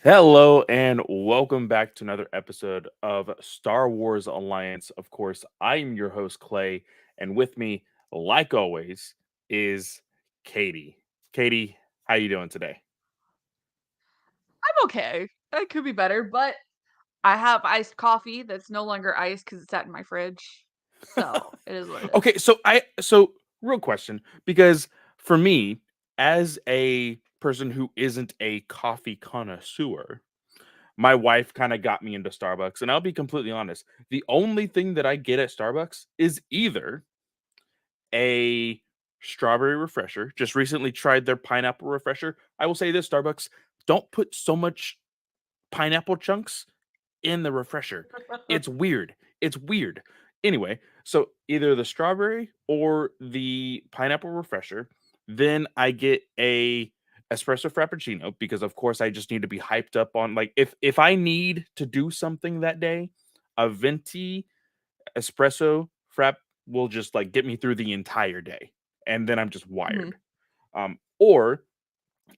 Hello and welcome back to another episode of Star Wars Alliance. Of course, I am your host Clay, and with me, like always, is Katie. Katie, how you doing today? I'm okay. It could be better, but I have iced coffee that's no longer iced because it's sat in my fridge. So it is what it is. Okay, so real question, because for me, as a person who isn't a coffee connoisseur, my wife kind of got me into Starbucks, and I'll be completely honest, the only thing that I get at Starbucks is either a strawberry refresher. Just recently tried their pineapple refresher. I will say this, Starbucks, don't put so much pineapple chunks in the refresher. It's weird. It's weird. Anyway, so either the strawberry or the pineapple refresher. Then I get a espresso frappuccino because of course I just need to be hyped up on, like, if I need to do something that day, a venti espresso frap will just like get me through the entire day, and then I'm just Mhm. wired. Or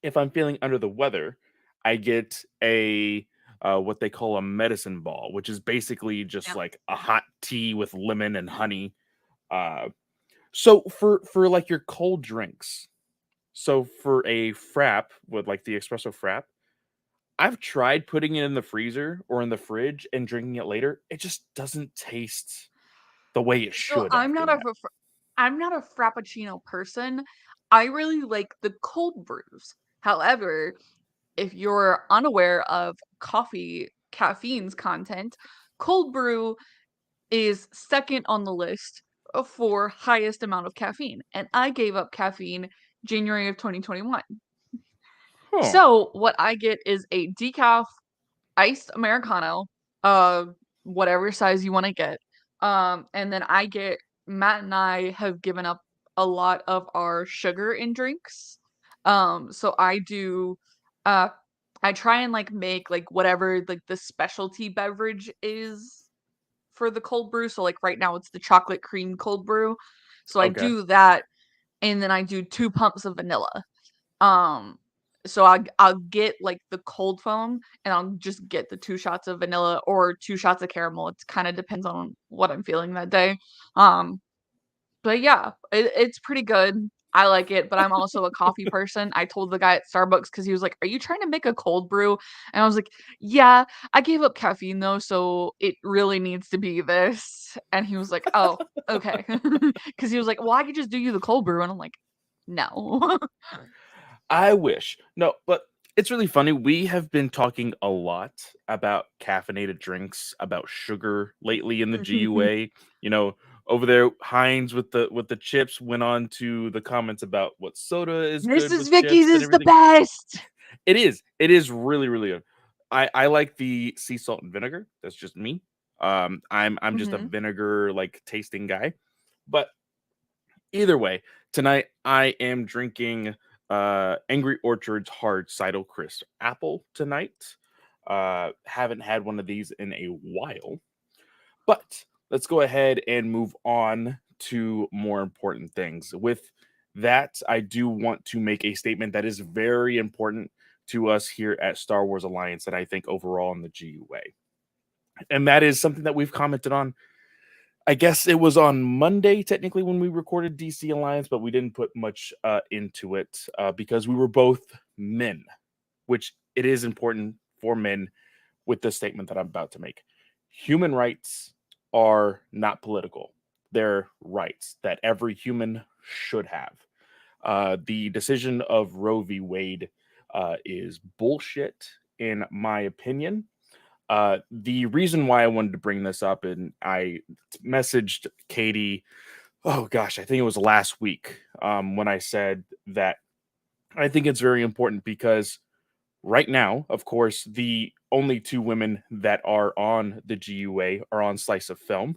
if I'm feeling under the weather, I get a what they call a medicine ball, which is basically just Yeah. like a hot tea with lemon and honey. Uh, so for like your cold drinks, so for a frap with like the espresso frap, I've tried putting it in the freezer or in the fridge and drinking it later. It just doesn't taste the way it So should after that. I'm not a frappuccino person. I really like the cold brews. However, if you're unaware of coffee caffeine's content, cold brew is second on the list for highest amount of caffeine, and I gave up caffeine January of 2021. Huh. So what I get is a decaf iced Americano, uh, whatever size you want to get. And then Matt and I have given up a lot of our sugar in drinks. So uh, I try and like make like whatever like the specialty beverage is for the cold brew. So like right now it's the chocolate cream cold brew. So I Okay. do that, and then I do 2 pumps of vanilla. Um, so I'll get like the cold foam, and I'll just get the 2 shots of vanilla or 2 shots of caramel. It kind of depends on what I'm feeling that day. Um, but yeah, it's pretty good. I like it, but I'm also a coffee person. I told the guy at Starbucks because he was like, "Are you trying to make a cold brew?" And I was like, "Yeah, I gave up caffeine though, so it really needs to be this." And he was like, "Oh, okay," because he was like, "Well, I could just do you the cold brew," and I'm like, "No." I wish. No, but it's really funny. We have been talking a lot about caffeinated drinks, about sugar lately in the GUA. You know, over there, Heinz with the chips went on to the comments about what soda is good Mrs. with chips Vicky's and is the everything. best. It is. It is really, really good. I like the sea salt and vinegar. That's just me. I'm just a Mhm. vinegar like tasting guy. But either way, tonight I am drinking Angry Orchard's Hard Cider Crisp Apple tonight. Haven't had one of these in a while. But let's go ahead and move on to more important things. With that, I do want to make a statement that is very important to us here at Star Wars Alliance, and I think overall in the GUA. And that is something that we've commented on. I guess it was on Monday, technically, when we recorded DC Alliance, but we didn't put much into it because we were both men, which it is important for men with the statement that I'm about to make. Human rights are not political, they're rights that every human should have. The decision of Roe v. Wade is bullshit, in my opinion. The reason why I wanted to bring this up, and I messaged Katie, oh gosh, I think it was last week, when I said that I think it's very important because right now, of course, the only two women that are on the GUA are on Slice of Film.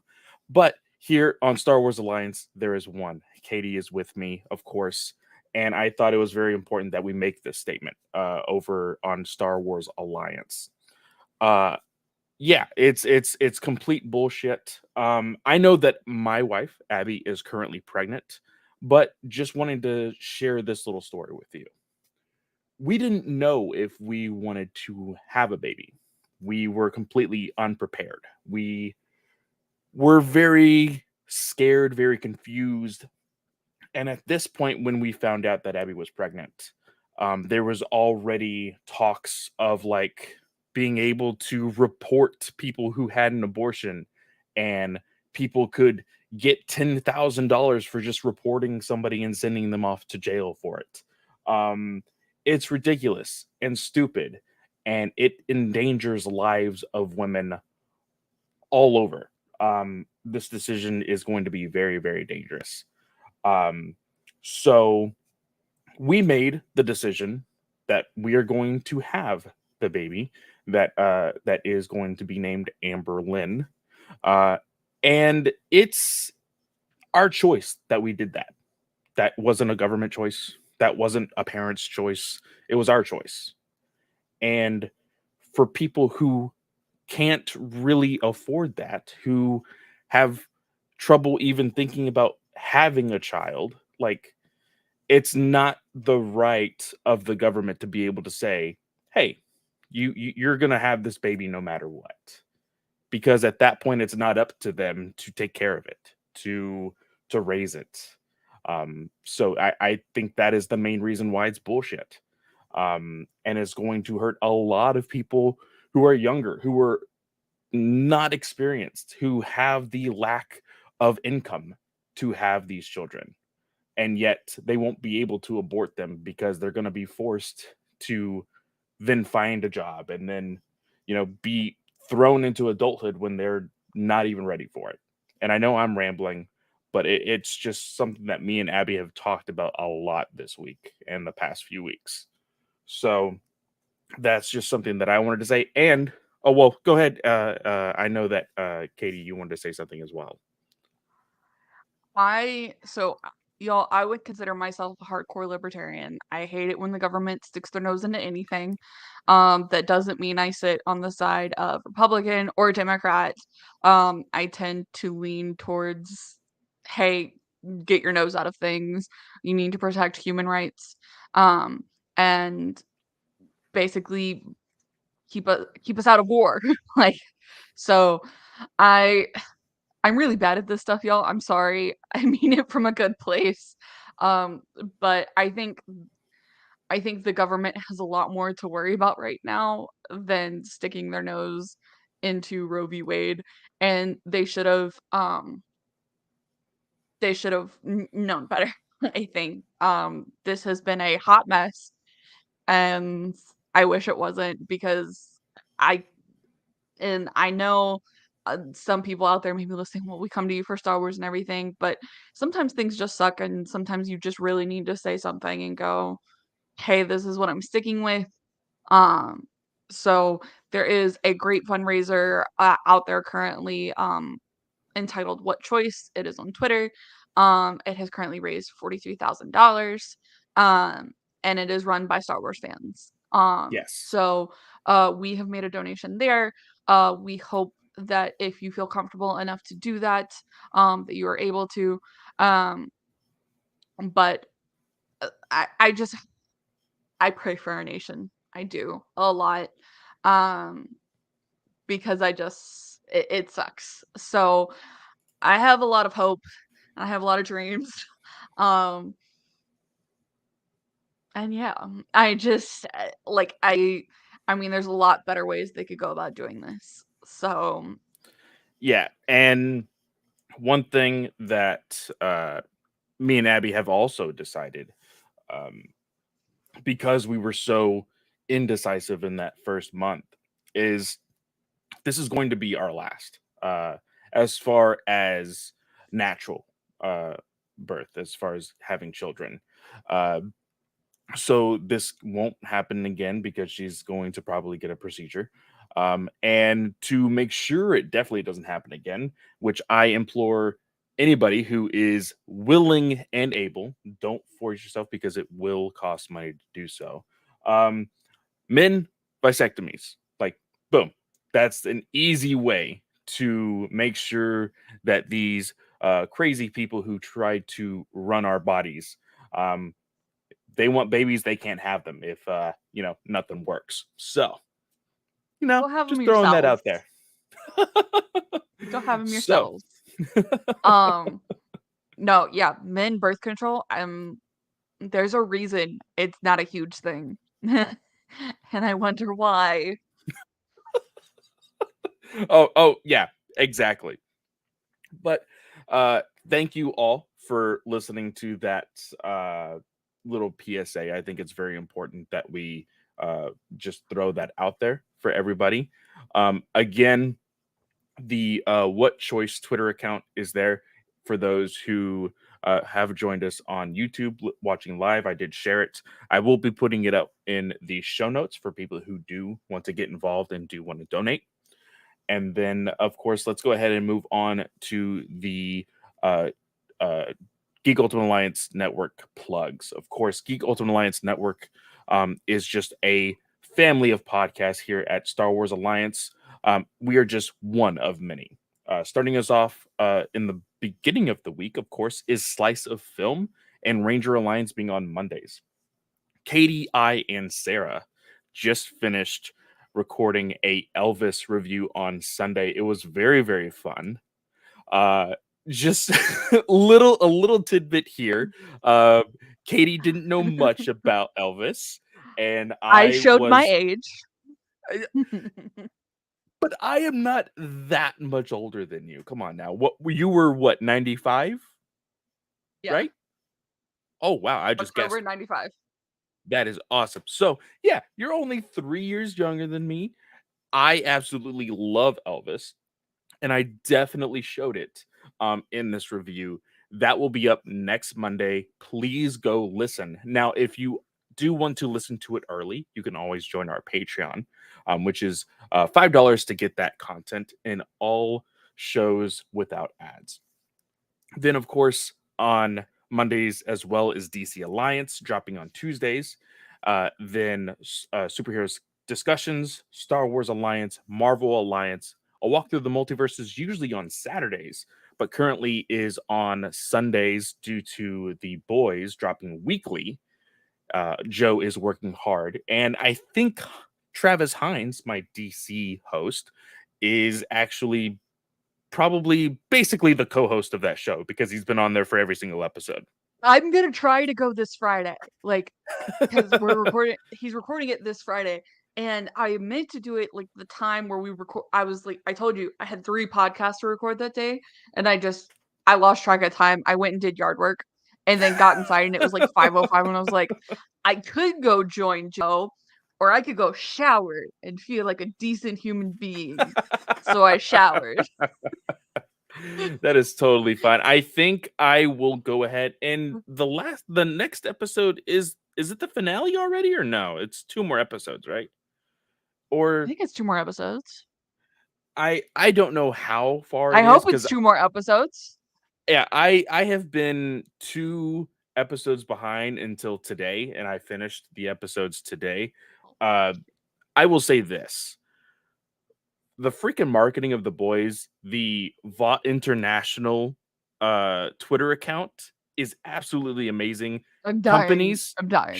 But here on Star Wars Alliance, there is one. Katie is with me, of course. And I thought it was very important that we make this statement over on Star Wars Alliance. Uh, yeah, it's complete bullshit. I know that my wife, Abby, is currently pregnant, but just wanting to share this little story with you. we didn't know if we wanted to have a baby. We were completely unprepared. We were very scared, very confused. And at this point, when we found out that Abby was pregnant, there was already talks of like being able to report people who had an abortion, and people could get $10,000 for just reporting somebody and sending them off to jail for it. Um, it's ridiculous and stupid, and it endangers lives of women all over. This decision is going to be very, very dangerous. Um, so we made the decision that we are going to have the baby that is going to be named Amber Lynn. Uh, and it's our choice that we did that. That wasn't a government choice. That wasn't a parent's choice. It was our choice. And for people who can't really afford that, who have trouble even thinking about having a child, like it's not the right of the government to be able to say, "Hey, you're going to have this baby no matter what." Because at that point it's not up to them to take care of it, to raise it. So I think that is the main reason why it's bullshit. And it's going to hurt a lot of people who are younger, who are not experienced, who have the lack of income to have these children, and yet they won't be able to abort them because they're going to be forced to then find a job and then be thrown into adulthood when they're not even ready for it. And I know I'm rambling, but it's just something that me and Abby have talked about a lot this week and the past few weeks. So that's just something that I wanted to say. And oh well, go ahead. I know that Katie, you wanted to say something as well. Y'all, I would consider myself a hardcore libertarian. I hate it when the government sticks their nose into anything. That doesn't mean I sit on the side of Republican or Democrat. I tend to lean towards, hey, get your nose out of things. You need to protect human rights. Um, and basically keep us out of war. Like, so I I'm really bad at this stuff, y'all. I'm sorry. I mean it from a good place. Um, but I think the government has a lot more to worry about right now than sticking their nose into Roe v. Wade, and they should have known better. I think this has been a hot mess, and I wish it wasn't because I I know, some people out there may be listening, "Well, we come to you for Star Wars and everything," but sometimes things just suck, and sometimes you just really need to say something and go, "Hey, this is what I'm sticking with." Um, so there is a great fundraiser, out there currently, entitled "What Choice?" It is on Twitter. It has currently raised $43,000, um, and it is run by Star Wars fans. Yes. So we have made a donation there. We hope that if you feel comfortable enough to do that, that you are able to. Um, but I just I pray for our nation. I do a lot. Um, because it sucks. So I have a lot of hope. I have a lot of dreams. Um, and yeah, I just I mean, there's a lot better ways they could go about doing this. So Yeah. And one thing that me and Abby have also decided, um, because we were so indecisive in that first month, is this is going to be our last, as far as natural uh, birth, as far as having children. Uh, so this won't happen again because she's going to probably get a procedure. And to make sure it definitely doesn't happen again, which I implore anybody who is willing and able, don't force yourself because it will cost money to do so. Um, Men, vasectomies, like boom, that's an easy way to make sure that these crazy people who try to run our bodies, um, they want babies, they can't have them if nothing works. So, Go have them just throwing that yourselves. out there. Go have them So, yourselves. Um, no, yeah, men birth control. There's a reason it's not a huge thing, and I wonder why. oh yeah, exactly. But thank you all for listening to that little PSA. I think it's very important that we just throw that out there for everybody. Again, the What Choice Twitter account is there for those who have joined us on YouTube watching live. I did share it. I will be putting it up in the show notes for people who do want to get involved and do want to donate. And then, of course, let's go ahead and move on to the uh, uh, Geek Ultimate Alliance Network plugs. Of course, Geek Ultimate Alliance Network is just a family of podcasts here at Star Wars Alliance. We are just one of many. Starting us off in the beginning of the week, of course, is Slice of Film and Ranger Alliance being on Mondays. Katie, I, and Sarah just finished recording a Elvis review on Sunday. It was very, very fun. Just a little tidbit here. Uh, Katie didn't know much about Elvis, and I I showed my was, age. but I am not that much older than you. Come on now. You were what, 95? Yeah, Right? Oh wow, I just October guessed. '95. That is awesome. So yeah, you're only 3 years younger than me. I absolutely love Elvis, and I definitely showed it in this review. That will be up next Monday. Please go listen. Now, if you do want to listen to it early, you can always join our Patreon, which is $5 to get that content in all shows without ads. Then, of course, on Mondays as well is DC Alliance dropping on Tuesdays. Then Superheroes Discussions, Star Wars Alliance, Marvel Alliance. A walk through the multiverse is usually on Saturdays, but currently is on Sundays due to the boys dropping weekly. Joe is working hard, and I think Travis Hines, my DC host, is actually probably basically the co-host of that show because he's been on there for every single episode. I'm gonna try to go this Friday, like, because we're recording. He's recording it this Friday, and I meant to do it like the time where we record. I was like, I told you I had 3 podcasts to record that day, and I lost track of time. I went and did yard work, and then got inside, and it was like 5:05, and I was like, I could go join Joe, or I could go shower and feel like a decent human being. So I showered. That is totally fine. I think I will go ahead and the next episode is it the finale already or no? It's 2 more episodes, right? I Or think it's 2 more episodes. I don't know how far I it is hope it's because 2 more episodes. yeah, I have been 2 episodes behind until today, and I finished the episodes today. Uh, I will say this: the freaking marketing of the boys, the Vought International Twitter account is absolutely amazing. I'm dying. Companies, I'm dying.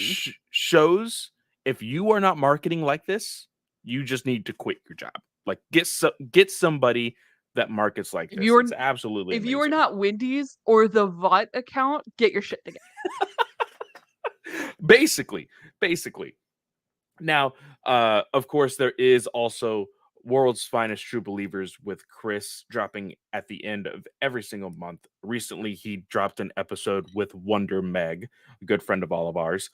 shows, if you are not marketing like this, you just need to quit your job. Like get somebody that markets like If this. you are It's absolutely if you are amazing. not Wendy's or the Vought account, get your shit together. basically, basically. Now, of course, there is also World's Finest True Believers with Chris dropping at the end of every single month. Recently, he dropped an episode with Wonder Meg, a good friend of all of ours.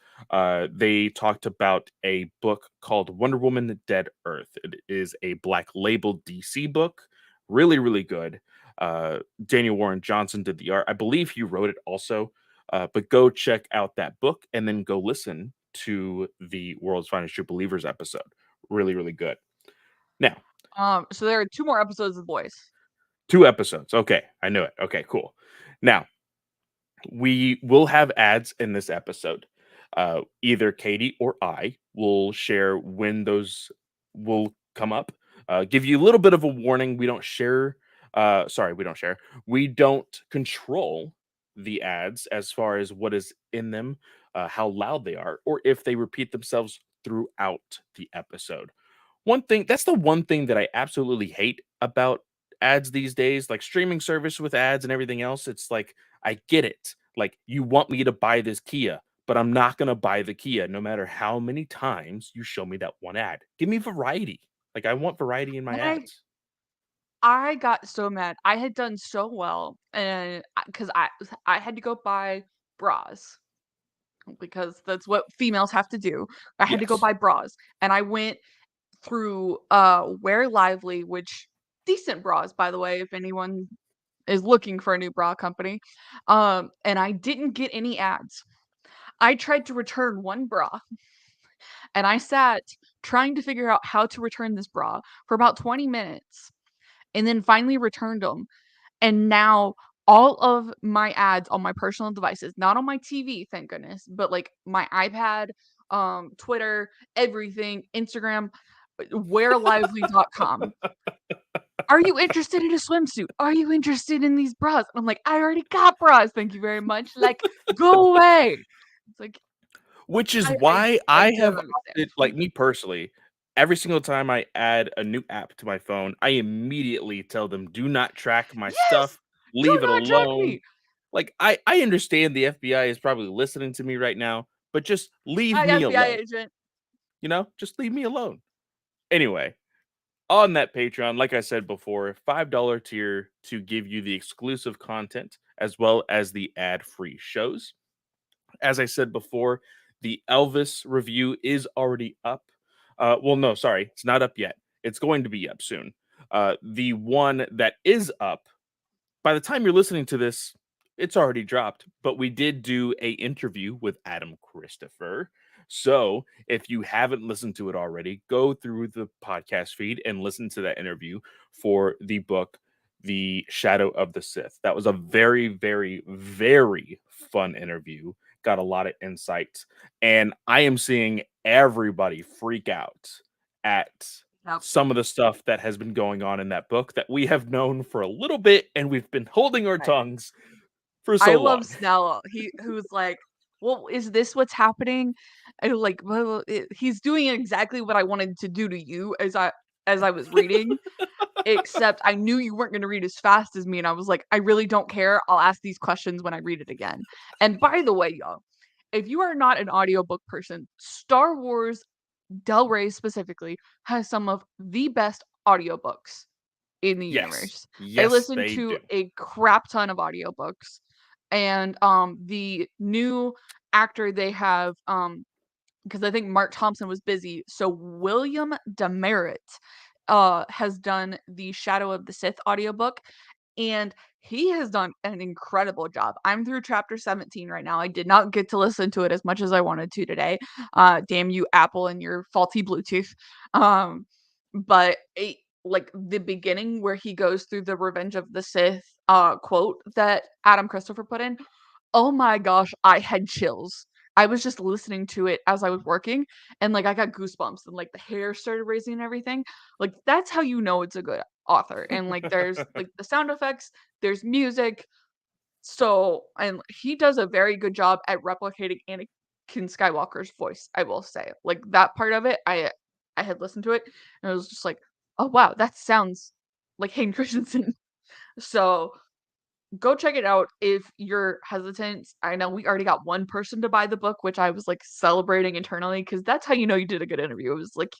They talked about a book called Wonder Woman Dead Earth. It is a Black Label DC book. Really, really good. Daniel Warren Johnson did the art. I believe he wrote it also. But go check out that book and then go listen to the World's Finest True Believers episode. Really, really good. Now, So there are 2 more episodes of The Boys. 2 episodes. Okay, I knew it. Okay, cool. Now, we will have ads in this episode. Either Katie or I will share when those will come up. Give you a little bit of a warning. We don't share. Sorry, we don't share. We don't control the ads as far as what is in them. how loud they are, or if they repeat themselves throughout the episode. That's the one thing that I absolutely hate about ads these days, like streaming service with ads and everything else. It's like, I get it. Like, you want me to buy this Kia, but I'm not going to buy the Kia no matter how many times you show me that one ad. Give me variety. Like, I want variety in my I ads. I got so mad. I had done so well, and because I had to go buy bras because that's what females have to do. I had to go Yes. buy bras, and I went through Wear Lively, which decent bras, by the way, if anyone is looking for a new bra company. And I didn't get any ads. I tried to return one bra, and I sat trying to figure out how to return this bra for about 20 minutes, and then finally returned them. And now all of my ads on my personal devices, not on my TV, thank goodness, but like my iPad, Twitter, everything, Instagram, wearlively.com. Are you interested in a swimsuit? Are you interested in these bras? And I'm like, I already got bras. Thank you very much. Like, go away. It's like, Which is I why I I don't have understand. opted, like, me personally, every single time I add a new app to my phone, I immediately tell them, "Do not track my Yes, stuff. do Leave it not track alone." me. Like, I understand the FBI is probably listening to me right now, but just leave Hi, me FBI alone, agent. Just leave me alone. Anyway, on that Patreon, like I said before, $5 tier to give you the exclusive content as well as the ad-free shows. As I said before, the Elvis review is already up. Well, no, sorry, it's not up yet. It's going to be up soon. The one that is up, by the time you're listening to this, it's already dropped. But we did do a interview with Adam Christopher. So if you haven't listened to it already, go through the podcast feed and listen to that interview for the book, The Shadow of the Sith. That was a very, very, very fun interview. Got a lot of insights. And I am seeing everybody freak out at Yep. some of the stuff that has been going on in that book that we have known for a little bit and we've been holding our Right. tongues for I so love long. Snell. Who's like, "Well, is this what's happening?" And like, well, he's doing exactly what I wanted to do to you as I was reading, except I knew you weren't going to read as fast as me, and I was like, I really don't care. I'll ask these questions when I read it again. And by the way, y'all, if you are not an audiobook person, Star Wars Del Rey specifically has some of the best audiobooks in the Yes. universe. I Yes, listened they to do. a crap ton of audiobooks, and the new actor they have, because I think Mark Thompson was busy, so William Demerit has done the Shadow of the Sith audiobook, and he has done an incredible job. I'm through chapter 17 right now. I did not get to listen to it as much as I wanted to today. Damn you, Apple, and your faulty Bluetooth. Um, but like the beginning where he goes through the Revenge of the Sith quote that Adam Christopher put in, oh my gosh, I had chills. I was just listening to it as I was working, and like I got goosebumps and like the hair started raising and everything. Like that's how you know it's a good author. And like there's like the sound effects, there's music. So, and he does a very good job at replicating Anakin Skywalker's voice, I will say. Like that part of it, I had listened to it and I was just like, "Oh wow, that sounds like Hayden Christensen." So, go check it out if you're hesitant. I know we already got one person to buy the book, which I was like celebrating internally because that's how you know you did a good interview. It was like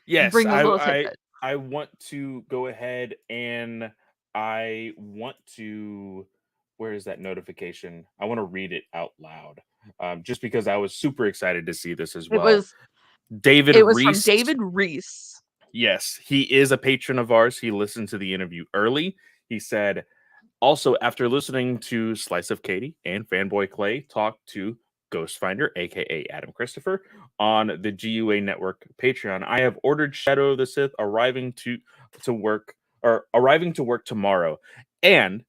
you Yes, bring those I little I tidbits. I want to go ahead and I want to where is that notification? I want to read it out loud. Just because I was super excited to see this as It well. was David it was from Reese. David Reese. Yes, he is a patron of ours. He listened to the interview early. He said, also, after listening to Slice of Katie and Fanboy Clay talk to Ghostfinder, aka Adam Christopher, on the GUA Network Patreon, I have ordered Shadow of the Sith arriving to work tomorrow. And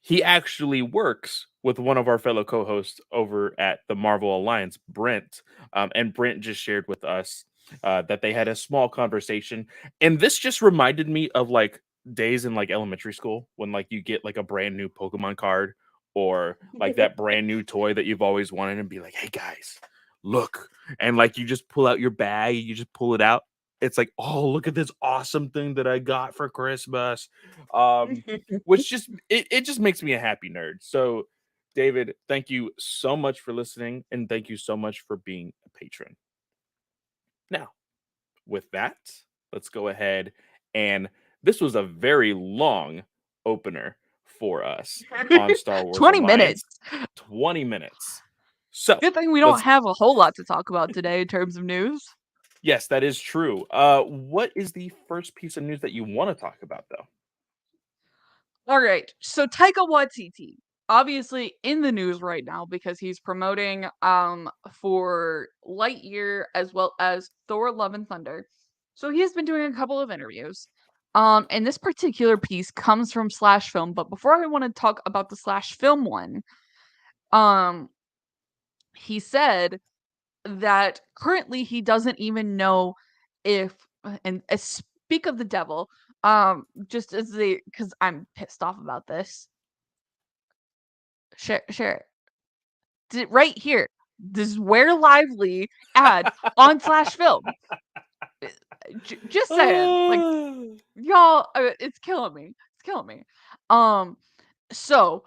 he actually works with one of our fellow co-hosts over at the Marvel Alliance, Brent. And Brent just shared with us that they had a small conversation, and this just reminded me of like days in like elementary school when like you get like a brand new Pokemon card or like that brand new toy that you've always wanted and be like, hey guys, look. And like you just pull out your bag, you just pull it out. It's like, oh, look at this awesome thing that I got for Christmas. Which just it just makes me a happy nerd. So David, thank you so much for listening and thank you so much for being a patron. Now, with that, let's go ahead and this was a very long opener for us on Star Wars 20 minutes. Alliance. 20 minutes. So Good thing we don't have a whole lot to talk about today in terms of news. yes, that is true. What is the first piece of news that you want to talk about, though? All right. So Taika Waititi, obviously in the news right now because he's promoting for Lightyear as well as Thor: Love and Thunder. So he has been doing a couple of interviews. And this particular piece comes from Slash Film, but before I want to talk about the Slash Film one, um he said that currently he doesn't even know if and speak of the devil, just as the because I'm pissed off about this. Share right here. This Where Lively ad on Slash Film. Just saying, like y'all, it's killing me. It's killing me. So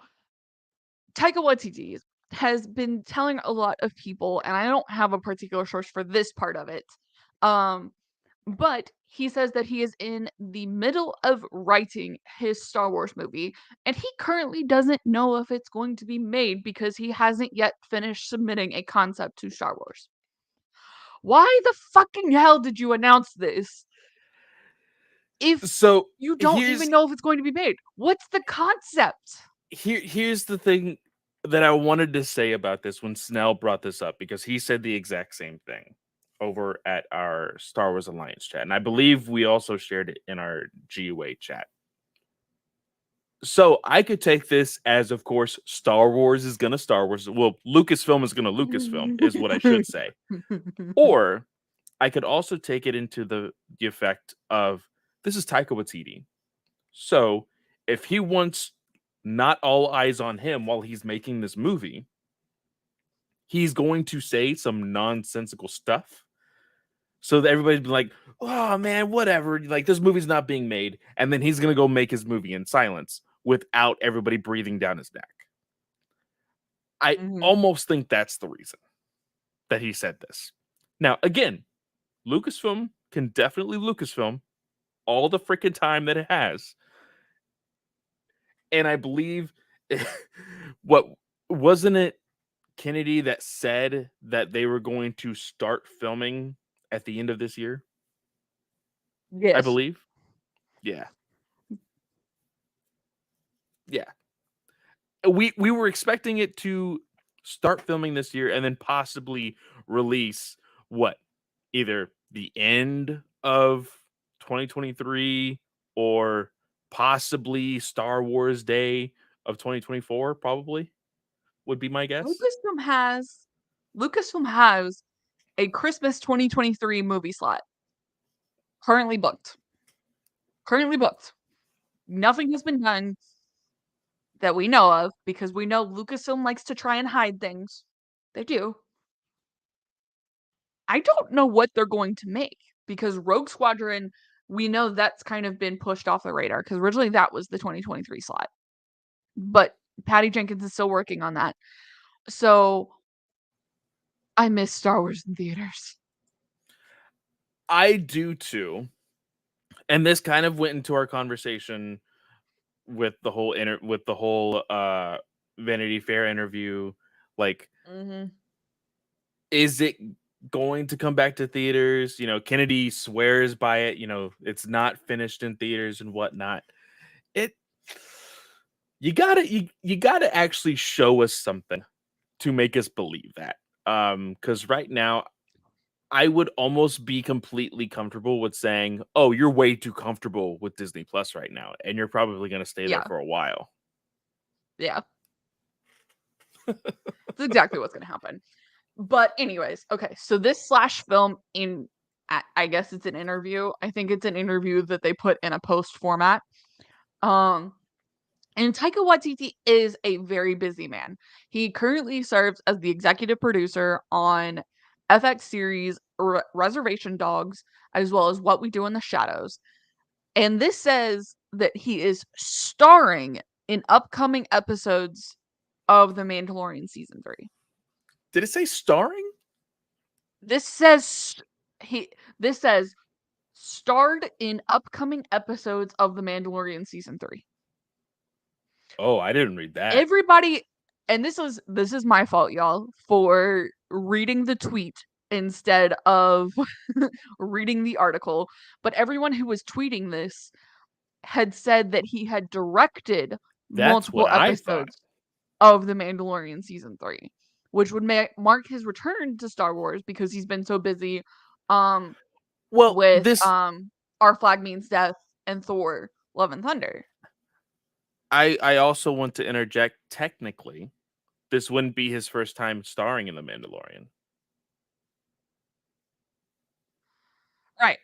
Taika Waititi has been telling a lot of people, and I don't have a particular source for this part of it. But he says that he is in the middle of writing his Star Wars movie, and he currently doesn't know if it's going to be made because he hasn't yet finished submitting a concept to Star Wars. Why the fucking hell did you announce this if So you don't even know if it's going to be made? What's the concept? Here's the thing that I wanted to say about this when Snell brought this up because he said the exact same thing over at our Star Wars Alliance chat, and I believe we also shared it in our GUA chat. So I could take this as, of course, Star Wars is gonna Star Wars. Well, Lucasfilm is gonna Lucasfilm is what I should say. Or I could also take it into the effect of this is Taika Waititi. So if he wants not all eyes on him while he's making this movie, he's going to say some nonsensical stuff so that everybody's be like, oh man, whatever. Like this movie's not being made. And then he's going to go make his movie in silence without everybody breathing down his neck. I almost think that's the reason that he said this. Now, again, Lucasfilm can definitely Lucasfilm all the freaking time that it has. And I believe what wasn't it Kennedy that said that they were going to start filming at the end of this year? Yes. I believe. Yeah. Yeah. We were expecting it to start filming this year and then possibly release what? Either the end of 2023 or possibly Star Wars Day of 2024, probably would be my guess. Lucasfilm has a Christmas 2023 movie slot. Currently booked. Nothing has been done that we know of because we know Lucasfilm likes to try and hide things. They do. I don't know what they're going to make because Rogue Squadron, we know that's kind of been pushed off the radar because originally that was the 2023 slot. But Patty Jenkins is still working on that. So I miss Star Wars in theaters. I do too. And this kind of went into our conversation with the whole Vanity Fair interview. Like, is it going to come back to theaters? You know, Kennedy swears by it. You know, it's not finished in theaters and whatnot. You gotta actually show us something to make us believe that. Because right now, I would almost be completely comfortable with saying, "Oh, you're way too comfortable with Disney Plus right now, and you're probably going to stay there for a while." Yeah. That's exactly what's going to happen. But anyways, okay, so this Slash Film I guess it's an interview. I think it's an interview that they put in a post format. And Taika Waititi is a very busy man. He currently serves as the executive producer on FX series Reservation Dogs, as well as What We Do in the Shadows. And this says that he is starring in upcoming episodes of The Mandalorian season 3. Did it say starring? This says this says starred in upcoming episodes of The Mandalorian season 3. Oh, I didn't read that. Everybody, and this is my fault, y'all, for reading the tweet instead of reading the article, but everyone who was tweeting this had said that he had directed That's what multiple I thought. episodes of The Mandalorian season 3, which would mark his return to Star Wars because he's been so busy Well, with this Our Flag Means Death and Thor Love and Thunder. I also want to interject. Technically, this wouldn't be his first time starring in The Mandalorian. Right.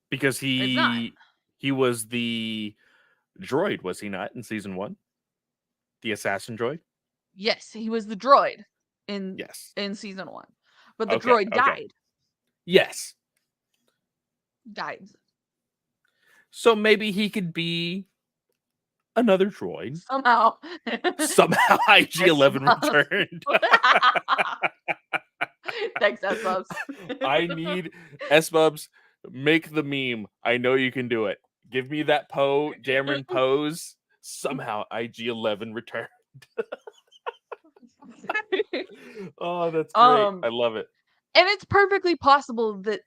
Because It's not. he was the droid, was he not, in season 1? The assassin droid? Yes, he was the droid in Yes. season 1. But the Okay, droid died. Yes. Died. So maybe he could be another droid. Somehow. Somehow IG-11 returned. Thanks, S-Bubs. I need S-Bubs, make the meme. I know you can do it. Give me that Dameron pose. Somehow IG-11 returned. Oh, that's great. I love it. And it's perfectly possible that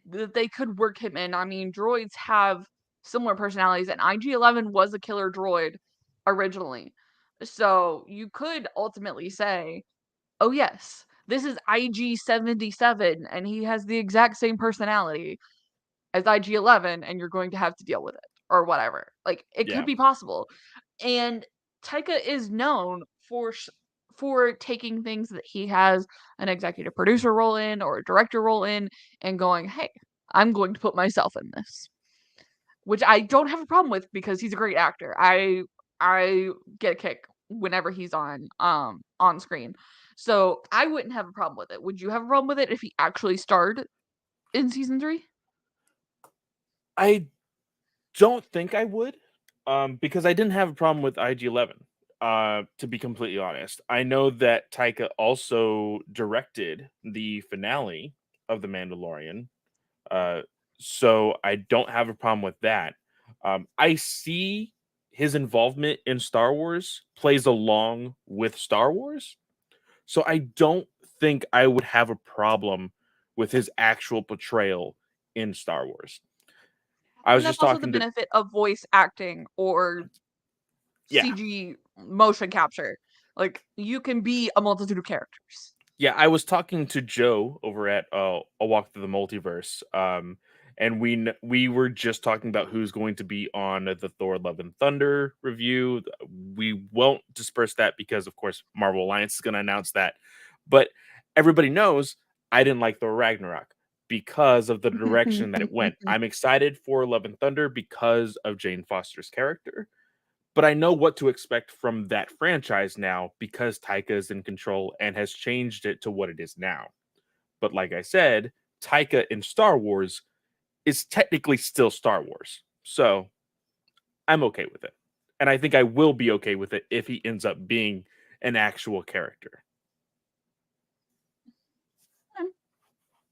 they could work him in. I mean, droids have similar personalities, and IG-11 was a killer droid originally. So you could ultimately say, oh yes, this is IG-77, and he has the exact same personality as IG-11, and you're going to have to deal with it, or whatever. Like, it could be possible. And Taika is known for taking things that he has an executive producer role in or a director role in and going, hey, I'm going to put myself in this. Which I don't have a problem with because he's a great actor. I get a kick whenever he's on screen. So I wouldn't have a problem with it. Would you have a problem with it if he actually starred in season 3? I don't think I would, because I didn't have a problem with IG-11. To be completely honest, I know that Taika also directed the finale of The Mandalorian, so I don't have a problem with that. I see his involvement in Star Wars plays along with Star Wars, so I don't think I would have a problem with his actual portrayal in Star Wars. I was And that's just also the talking to benefit of voice acting or CG motion capture. Like, you can be a multitude of characters. Yeah, I was talking to Joe over at A Walk Through the Multiverse, and we were just talking about who's going to be on the Thor: Love and Thunder review. We won't disperse that because, of course, Marvel Alliance is going to announce that. But everybody knows I didn't like Thor Ragnarok because of the direction that it went. I'm excited for Love and Thunder because of Jane Foster's character. But I know what to expect from that franchise now because Taika is in control and has changed it to what it is now. But like I said, Taika in Star Wars is technically still Star Wars. So I'm okay with it. And I think I will be okay with it if he ends up being an actual character.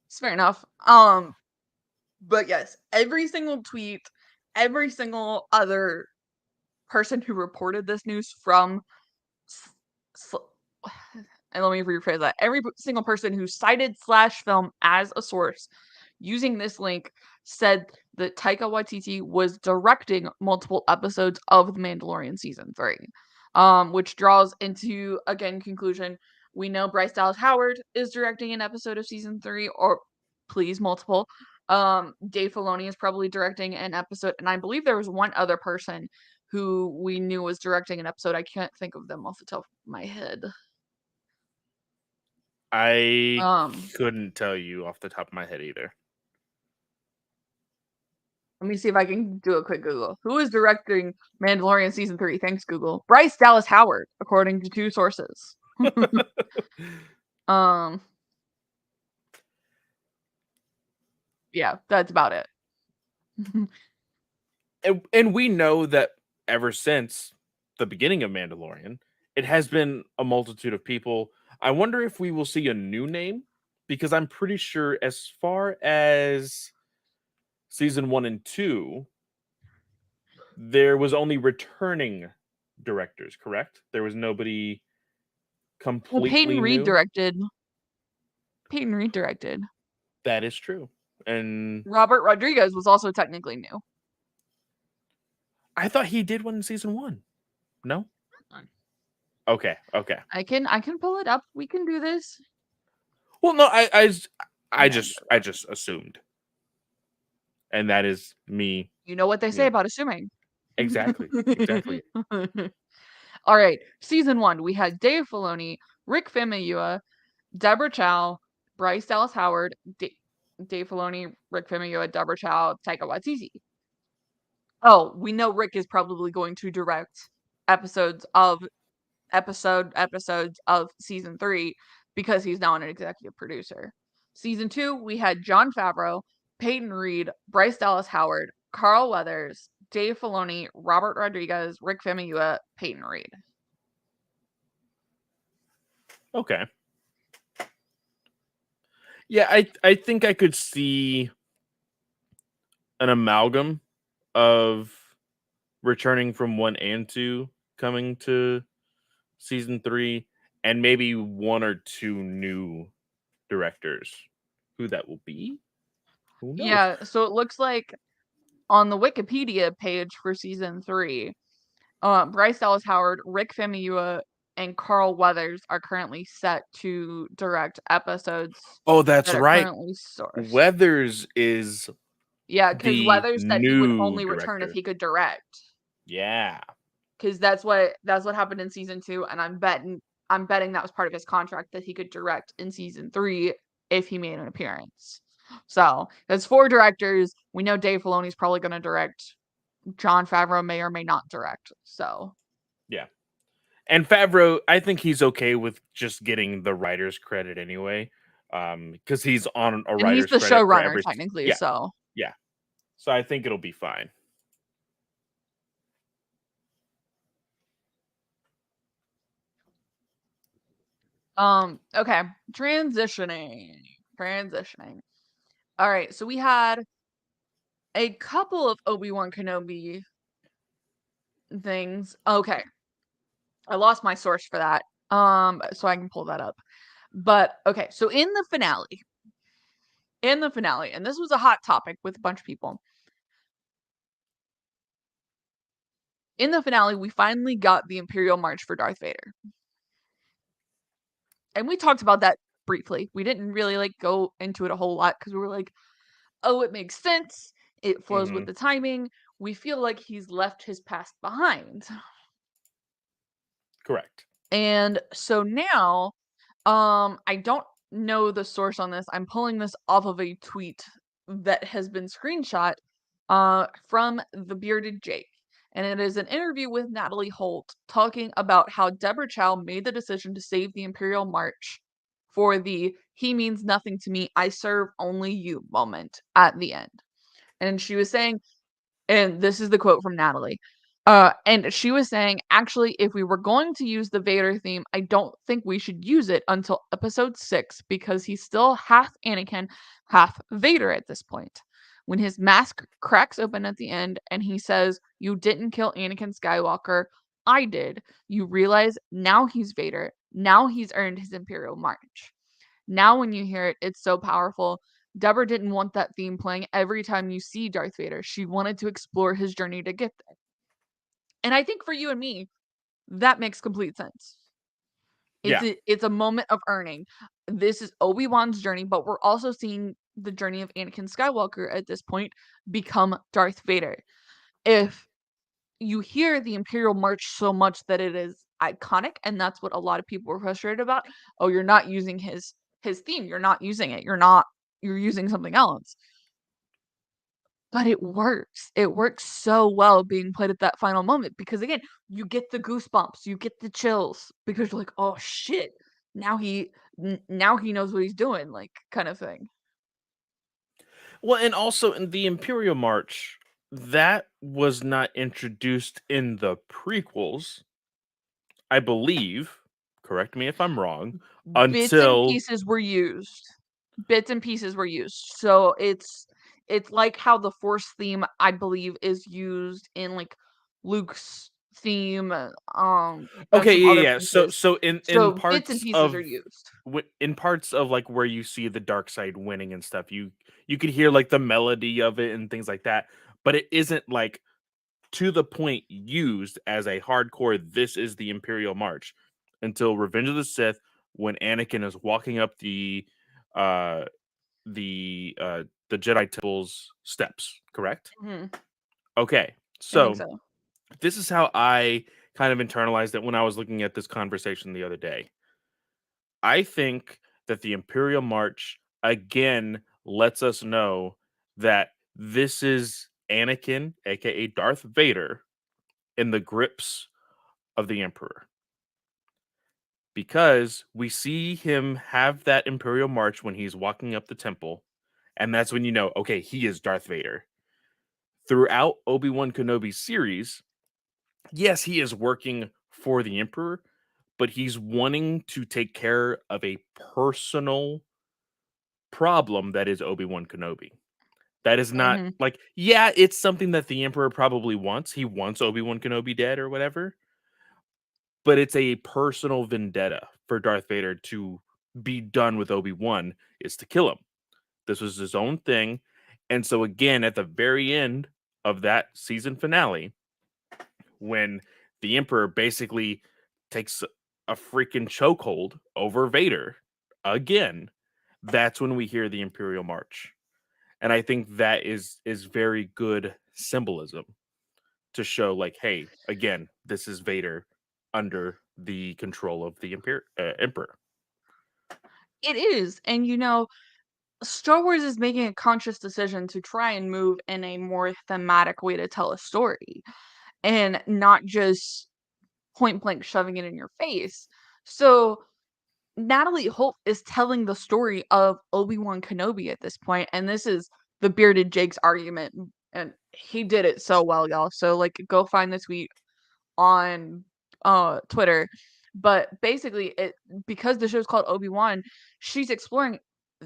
It's fair enough. But yes, every single tweet, every single other person who reported this news from and let me rephrase that. Every single person who cited /film as a source using this link said that Taika Waititi was directing multiple episodes of The Mandalorian season 3, which draws into, again, conclusion. We know Bryce Dallas Howard is directing an episode of season 3, or please, multiple. Dave Filoni is probably directing an episode, and I believe there was one other person who we knew was directing an episode. I can't think of them off the top of my head. I couldn't tell you off the top of my head either. Let me see if I can do a quick Google. Who is directing Mandalorian season 3? Thanks, Google. Bryce Dallas Howard, according to 2 sources. Yeah, that's about it. And we know that ever since the beginning of Mandalorian, it has been a multitude of people. I wonder if we will see a new name, because I'm pretty sure as far as season 1 and 2, there was only returning directors, correct? There was nobody Well, completely new. Peyton Reed directed. That is true. And Robert Rodriguez was also technically new. I thought he did one in season 1. No? Okay. I can pull it up. We can do this. Well, no, I just assumed. And that is me. You know what they say about assuming. Exactly. All right. Season 1, we had Dave Filoni, Rick Famuyiwa, Deborah Chow, Bryce Dallas Howard, Dave Filoni, Rick Famuyiwa, Deborah Chow, Taika Waititi. Oh, we know Rick is probably going to direct episodes of season 3 because he's now an executive producer. Season 2, we had Jon Favreau, Peyton Reed, Bryce Dallas Howard, Carl Weathers, Dave Filoni, Robert Rodriguez, Rick Famuyiwa, Peyton Reed. Okay. Yeah, I think I could see an amalgam of returning from 1 and 2 coming to season 3, and maybe 1 or 2 new directors. Who that will be? Who knows? Yeah, so it looks like on the Wikipedia page for season 3, Bryce Dallas Howard, Rick Famuyiwa, and Carl Weathers are currently set to direct episodes. Oh, that's that are right. currently sourced. Weathers is because Weathers said he would only director. return if he could direct. Yeah, because that's what happened in season 2, and I'm betting that was part of his contract that he could direct in season 3 if he made an appearance. So there's 4 directors. We know Dave Filoni's probably going to direct. Jon Favreau may or may not direct. So yeah. And Favreau, I think he's okay with just getting the writer's credit anyway, because he's on a writer's credit. And he's the showrunner technically. Yeah. So yeah. So I think it'll be fine. Okay. Transitioning. All right, so we had a couple of Obi-Wan Kenobi things. Okay. I lost my source for that. So I can pull that up. But okay, so in the finale, and this was a hot topic with a bunch of people. In the finale, we finally got the Imperial March for Darth Vader. And we talked about that briefly. We didn't really go into it a whole lot because we were like, oh, it makes sense. It flows with the timing. We feel like he's left his past behind. Correct. And so now, I don't know the source on this. I'm pulling this off of a tweet that has been screenshot from the Bearded Jake. And it is an interview with Natalie Holt talking about how Deborah Chow made the decision to save the Imperial March for the "he means nothing to me, I serve only you" moment at the end. And she was saying, and this is the quote from Natalie. And she was saying, actually, if we were going to use the Vader theme, I don't think we should use it until episode 6 because he's still half Anakin, half Vader at this point. When his mask cracks open at the end and he says, "You didn't kill Anakin Skywalker, I did," you realize now he's Vader. Now he's earned his Imperial March. Now when you hear it, it's so powerful. Deborah didn't want that theme playing every time you see Darth Vader. She wanted to explore his journey to get there. And I think for you and me, that makes complete sense. It's a moment of earning. This is Obi-Wan's journey, but we're also seeing the journey of Anakin Skywalker at this point become Darth Vader. If you hear the Imperial March so much that it is iconic, and that's what a lot of people were frustrated about. Oh, you're not using his theme. You're not using it. You're using something else. But it works. It works so well being played at that final moment because again, you get the goosebumps, you get the chills because you're like, "Oh shit, now now he knows what he's doing," like kind of thing. Well, and also in the Imperial March, that was not introduced in the prequels, I believe. Correct me if I'm wrong. Bits and Until pieces were used. Bits and pieces were used. So it's like how the Force theme, I believe, is used in like Luke's theme, and okay, some other yeah, yeah. So places. so in So bits and parts pieces are of used. in parts of like where you see the dark side winning and stuff, you could hear like the melody of it and things like that, but it isn't like to the point used as a hardcore this is the Imperial March until Revenge of the Sith when Anakin is walking up uh the Jedi Temple's steps, correct? Mhm. Okay. I think So so. this is how I kind of internalized it when I was looking at this conversation the other day. I think that the Imperial March again lets us know that this is Anakin, aka Darth Vader, in the grips of the Emperor. Because we see him have that Imperial March when he's walking up the temple, and that's when you know, okay, he is Darth Vader. Throughout Obi-Wan Kenobi's series, yes, he is working for the Emperor, but he's wanting to take care of a personal problem that is Obi-Wan Kenobi. That is not Mhm. like, yeah, it's something that the Emperor probably wants. He wants Obi-Wan Kenobi dead or whatever, but it's a personal vendetta for Darth Vader to be done with Obi-Wan is to kill him. This was his own thing. And so again, at the very end of that season finale, when the Emperor basically takes a freaking chokehold over Vader again, that's when we hear the Imperial March. And I think that is very good symbolism to show like, hey, again, this is Vader under the control of the Emperor. It is, and Star Wars is making a conscious decision to try and move in a more thematic way to tell a story, and not just point blank shoving it in your face. So Natalie Holt is telling the story of Obi-Wan Kenobi at this point, and this is the bearded Jake's argument, and he did it so well, y'all. So like go find the tweet on Twitter. But basically it because the show's called Obi-Wan, she's exploring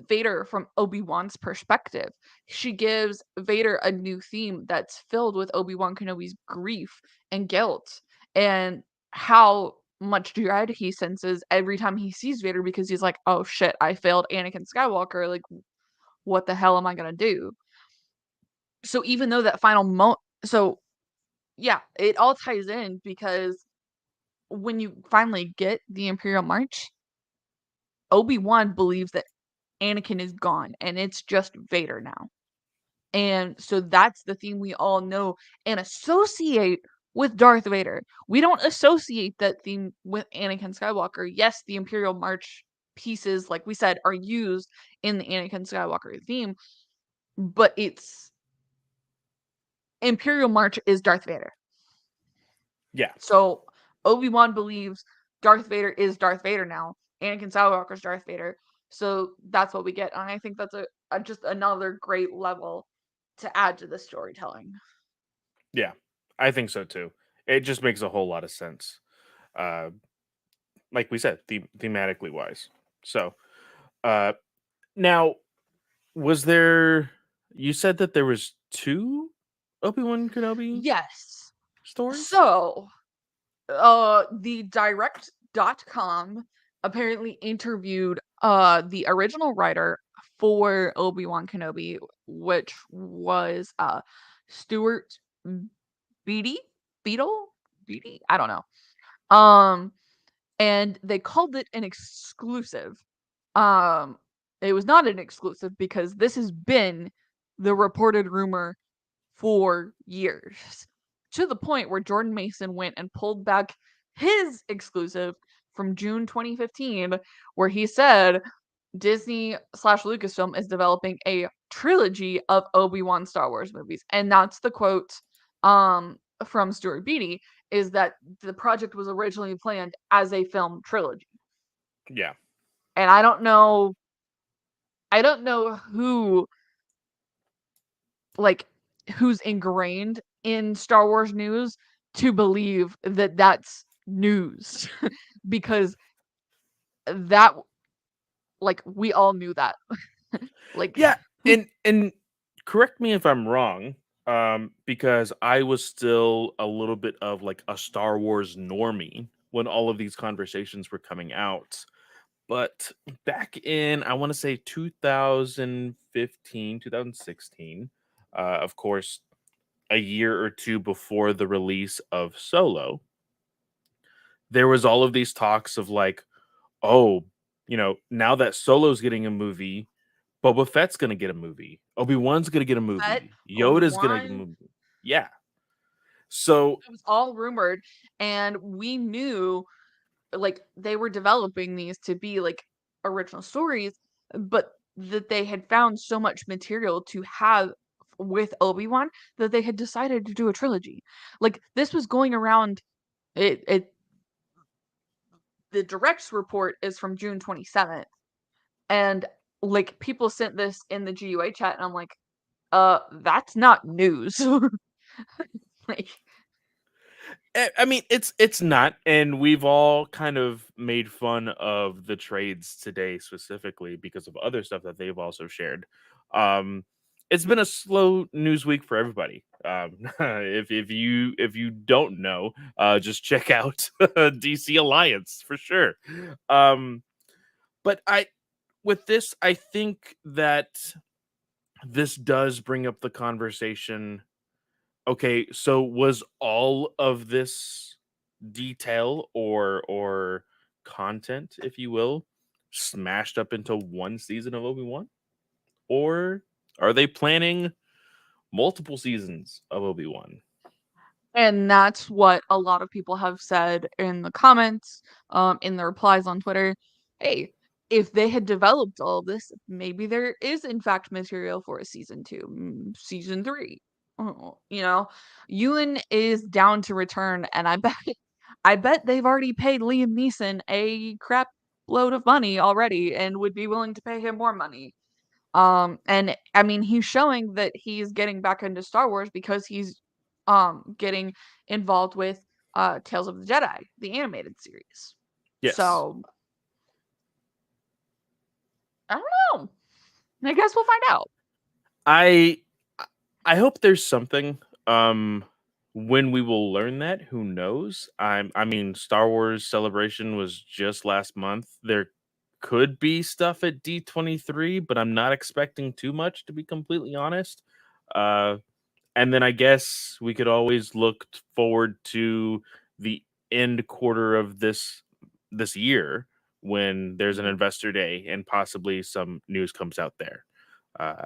Vader from Obi-Wan's perspective. She gives Vader a new theme that's filled with Obi-Wan Kenobi's grief and guilt and how much dread he senses every time he sees Vader because he's like, "Oh shit, I failed Anakin Skywalker. Like what the hell am I going to do?" So even though that final so yeah, it all ties in because when you finally get the Imperial March, Obi-Wan believes that Anakin is gone and it's just Vader now. And so that's the theme we all know and associate with Darth Vader. We don't associate that theme with Anakin Skywalker. Yes, the Imperial March pieces, like we said, are used in the Anakin Skywalker theme, but it's Imperial March is Darth Vader. Yeah. So Obi-Wan believes Darth Vader is Darth Vader now. Anakin Skywalker's Darth Vader. So that's what we get. And I think that's a just another great level to add to the storytelling. Yeah. I think so too. It just makes a whole lot of sense. Uh like we said, thematically wise. So, uh now was there you said that there was two Obi-Wan Kenobi Yes. stories? So, the direct.com apparently interviewed the original writer for Obi-Wan Kenobi, which was Stuart Beatty? Beetle? Beatty? I don't know. Um, and they called it an exclusive. Um, it was not an exclusive because this has been the reported rumor for years. To the point where Jordan Mason went and pulled back his exclusive from June 2015, where he said Disney slash Lucasfilm is developing a trilogy of Obi-Wan Star Wars movies. And that's the quote from Stuart Beattie, is that the project was originally planned as a film trilogy. Yeah. And I don't know who, like, who's ingrained in Star Wars news to believe that that's news. Because that, like, we all knew that. Like, Yeah, and correct me if I'm wrong, because I was still a little bit of like a Star Wars normie when all of these conversations were coming out. But back in, I want to say 2015, 2016, of course, a year or two before the release of Solo, there was all of these talks of like, oh, now that Solo's getting a movie, Boba Fett's gonna get a movie. Obi-Wan's gonna get a Fett, movie. Yoda's gonna get a Obi-Wan, movie. Yeah. So it was all rumored, and we knew, like, they were developing these to be like original stories, but that they had found so much material to have with Obi-Wan that they had decided to do a trilogy. Like, this was going around. It The directs report is from June 27th, and like, people sent this in the GUA chat, and I'm like, that's not news. Like, I mean, it's not, and we've all kind of made fun of the trades today specifically because of other stuff that they've also shared. Um, it's been a slow news week for everybody. If you don't know, just check out DC Alliance for sure. But with this, I think that this does bring up the conversation. Okay, so was all of this detail or content, if you will, smashed up into one season of Obi-Wan? Or are they planning multiple seasons of Obi-Wan? and that's what a lot of people have said in the comments, in the replies on Twitter. Hey, if they had developed all this, maybe there is in fact material for a season 2, season 3. Oh, Ewan is down to return, and I bet they've already paid Liam Neeson a crap load of money already, and would be willing to pay him more money. And I mean, he's showing that he's getting back into Star Wars because he's getting involved with Tales of the Jedi, the animated series. Yes. So I don't know. I guess we'll find out. I I hope there's something. When we will learn that, who knows? I mean, Star Wars Celebration was just last month. There could be stuff at D23, but I'm not expecting too much, to be completely honest. Uh and then I guess we could always look forward to the end quarter of this year when there's an Mhm. investor day and possibly some news comes out there. Uh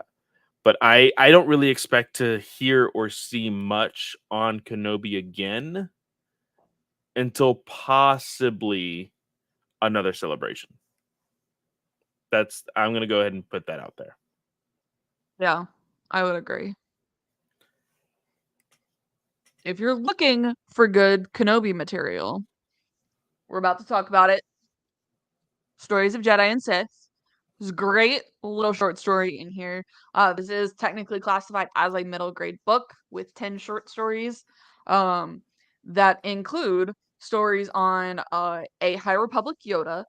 but I don't really expect to hear or see much on Kenobi again until possibly another celebration. I'm gonna go ahead and put that out there. Yeah, I would agree. If you're looking for good Kenobi material, we're about to talk about it. Stories of Jedi and Sith. There's a great little short story in here. This is technically classified as a middle grade book with 10 short stories, um, that include stories on a High Republic Yoda,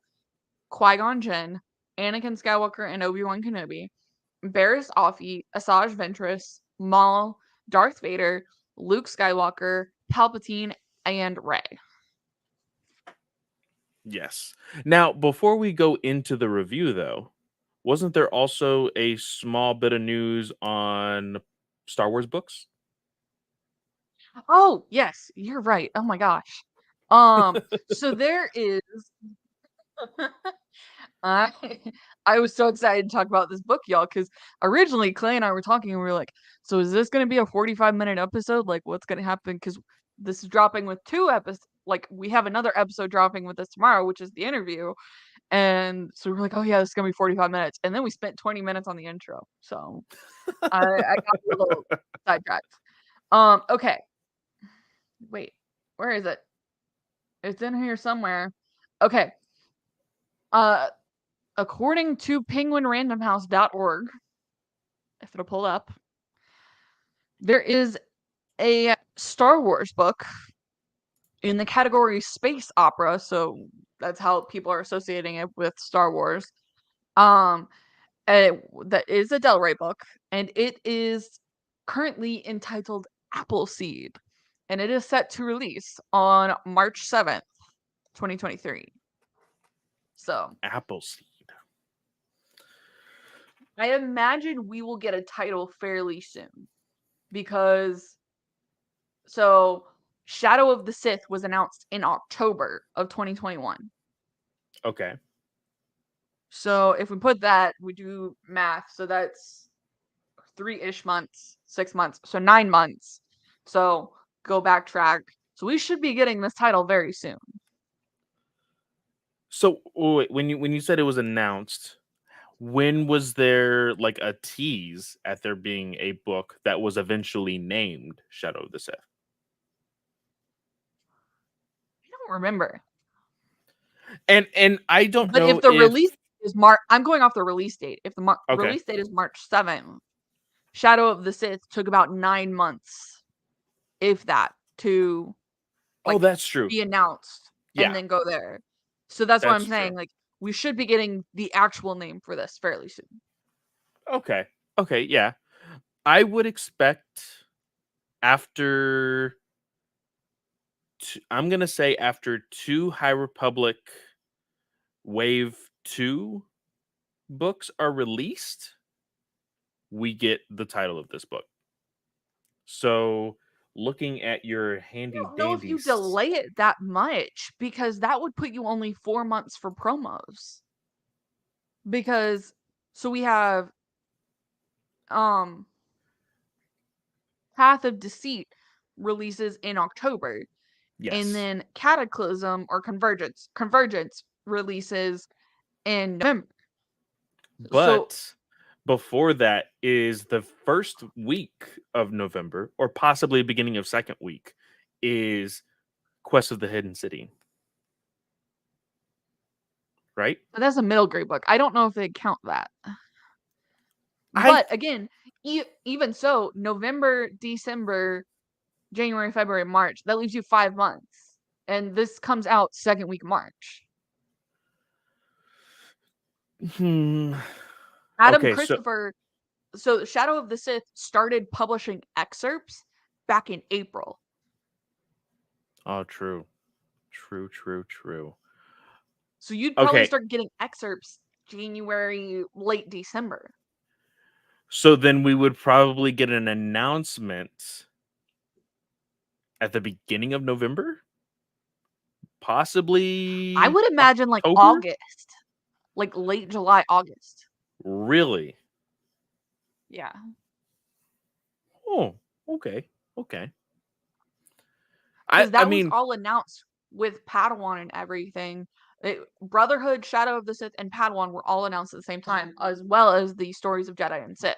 Qui-Gon Jinn, Anakin Skywalker and Obi-Wan Kenobi, Barriss Offee, Asajj Ventress, Maul, Darth Vader, Luke Skywalker, Palpatine, and Rey. Yes. Now, before we go into the review, though, wasn't there also a small bit of news on Star Wars books? Oh, yes, you're right. Oh my gosh. So there is I I was so excited to talk about this book, y'all, because originally Clay and I were talking and we were like, so is this gonna be a 45-minute episode? Like, what's gonna happen? Because this is dropping with two episodes. Like, we have another episode dropping with us tomorrow, which is the interview. And so we were like, oh yeah, this is gonna be 45 minutes. And then we spent 20 minutes on the intro. So I got a little sidetracked. Okay. Wait, where is it? It's in here somewhere. Okay. According to penguinrandomhouse.org, if it'll pull up, there is a Star Wars book in the category space opera, so that's how people are associating it with Star Wars. That is a Del Rey book, and it is currently entitled Appleseed, and it is set to release on March 7th, 2023. So Appleseed. I imagine we will get a title fairly soon because Shadow of the Sith was announced in October of 2021. Okay. So if we put that, we do math. So that's 3-ish months, 6 months, so 9 months. So go backtrack. So we should be getting this title very soon. So wait, when you said it was announced, when was there like a tease at there being a book that was eventually named Shadow of the Sith? I don't remember. And I don't But know if the if release is March, I'm going off the release date. If the okay. release date is March 7th, Shadow of the Sith took about 9 months, if that, to Oh, that's true. be announced Yeah, and then go there. So that's what I'm that's true. saying. Like, we should be getting the actual name for this fairly soon. Okay. Okay, yeah. I would expect after I'm going to say after 2 High Republic Wave 2 books are released, we get the title of this book. So, looking at your I handy don't know if dandy you delay it that much because that would put you only 4 months for promos. Because we have Path of Deceit releases in October, and yes. then Cataclysm or Convergence releases in November. So But before that is the first week of November, or possibly beginning of second week, is Quest of the Hidden City. Right? that's a middle grade book. I don't know if they count that. I But again, even so, November, December, January, February, March, that leaves you 5 months. And this comes out second week of March. hmm. Adam Okay, Christopher, so Shadow of the Sith started publishing excerpts back in April. oh, true. True. So you'd probably Okay, start getting excerpts January, late December. so then we would probably get an announcement at the beginning of November? Possibly I would imagine like October? August, like late July, August. Really? Yeah. Oh, okay. Okay. Because I that was mean, all announced with Padawan and everything. Brotherhood, Shadow of the Sith, and Padawan were all announced at the same time, as well as the stories of Jedi and Sith.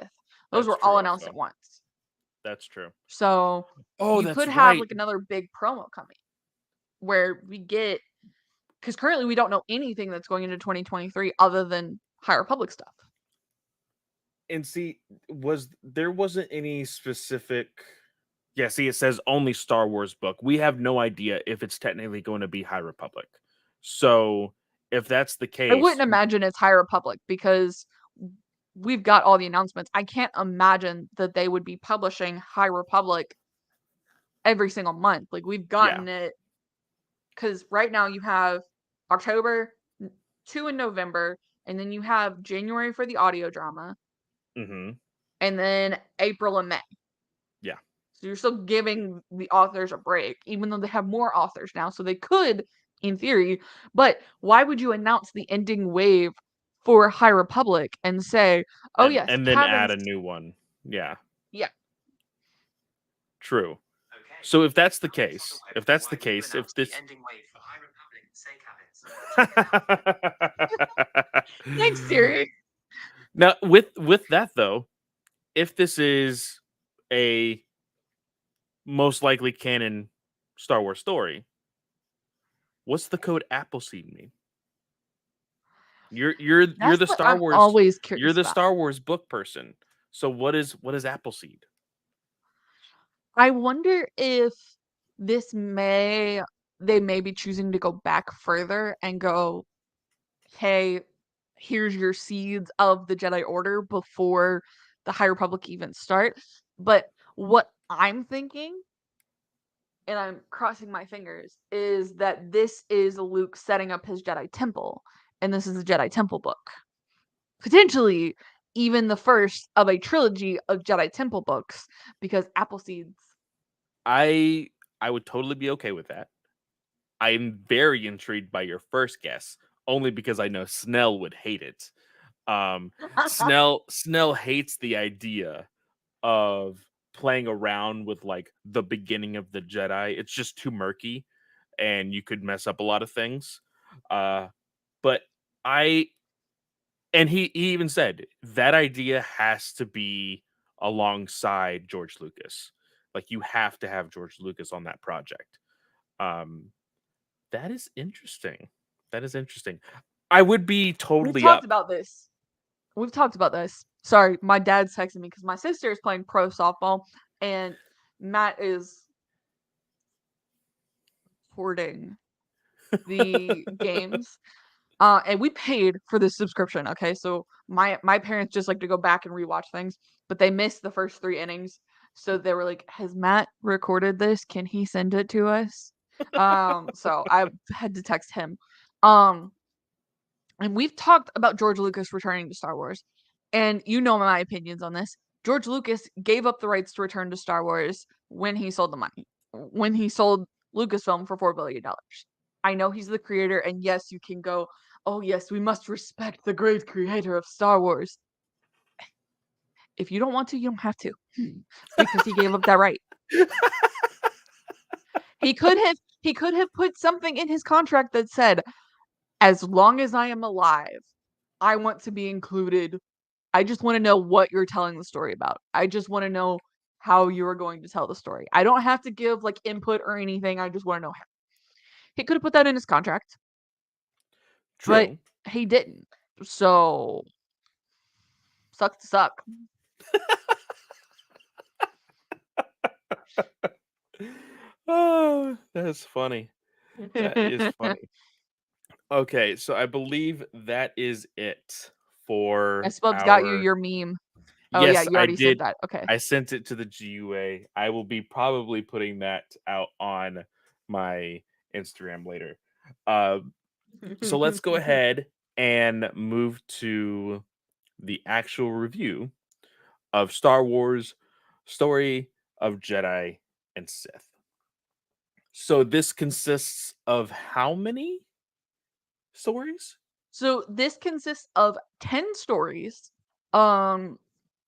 Those that's were all true announced also. at once. That's true. So Oh, you that's could have right. like another big promo coming where we get, because currently we don't know anything that's going into 2023 other than High Republic stuff. And see, there wasn't any specific. Yeah, see, it says only Star Wars book. We have no idea if it's technically going to be High Republic. So if that's the I wouldn't case, imagine it's High Republic because we've got all the announcements. I can't imagine that they would be publishing High Republic every single month. Like we've gotten it because right now you have October, 2 in November, and then you have January for the audio drama, mm-hmm. and then April and May. Yeah. So you're still giving the authors a break, even though they have more authors now. So they could, in theory, but why would you announce the ending wave for High Republic and say, oh yes, and then add a new one. Yeah. Yeah. True. So if that's the case, if this Thanks, Siri. Now, with that though, if this is a most likely canon Star Wars story, what's the code Appleseed mean? You're That's the what Star I'm Wars always you're curious the about. Star Wars book person. So what is Appleseed? I wonder if this may they may be choosing to go back further and go, hey, here's your seeds of the Jedi Order before the High Republic even start. But what I'm thinking, and I'm crossing my fingers, is that this is Luke setting up his Jedi Temple, and this is a Jedi Temple book. Potentially even the first of a trilogy of Jedi Temple books, because Appleseeds. I I would totally be okay with that. I'm very intrigued by your first guess, only because I know Snell would hate it. Snell hates the idea of playing around with like the beginning of the Jedi. It's just too murky, and you could mess up a lot of things. Uh, but I and he even said that idea has to be alongside George Lucas. Like you have to have George Lucas on that project. Um, that is interesting. That is interesting. I would be We've totally talked up. about this. We've talked about this. Sorry, my dad's texting me because my sister is playing pro softball and Matt is hoarding the games. And we paid for this subscription. Okay, so my parents just like to go back and rewatch things, but they missed the first 3 innings, so they were like, "Has Matt recorded this? Can he send it to us?" So I had to text him. Um, and we've talked about George Lucas returning to Star Wars, and you know my opinions on this. George Lucas gave up the rights to return to Star Wars when he sold the money, when he sold Lucasfilm for $4 billion. I know he's the creator, and yes, you can go, oh, yes, we must respect the great creator of Star Wars. If you don't want to, you don't have to, because he gave up that right. He could have put something in his contract that said, as long as I am alive, I want to be included. I just want to know what you're telling the story about. I just want to know how you are going to tell the story. I don't have to give like input or anything. I just want to know how. He could have put that in his contract, but True. he didn't. So suck to suck. Oh, that's funny. That is funny. Okay, so I believe that is it for SBub's got you our. your meme. Oh yeah, Yes, you I already sent did. that. Okay. I sent it to the GUA. I will be probably putting that out on my Instagram later. Uh, so let's go ahead and move to the actual review of Star Wars Story of Jedi and Sith. So this consists of how many stories? So this consists of 10 stories. Um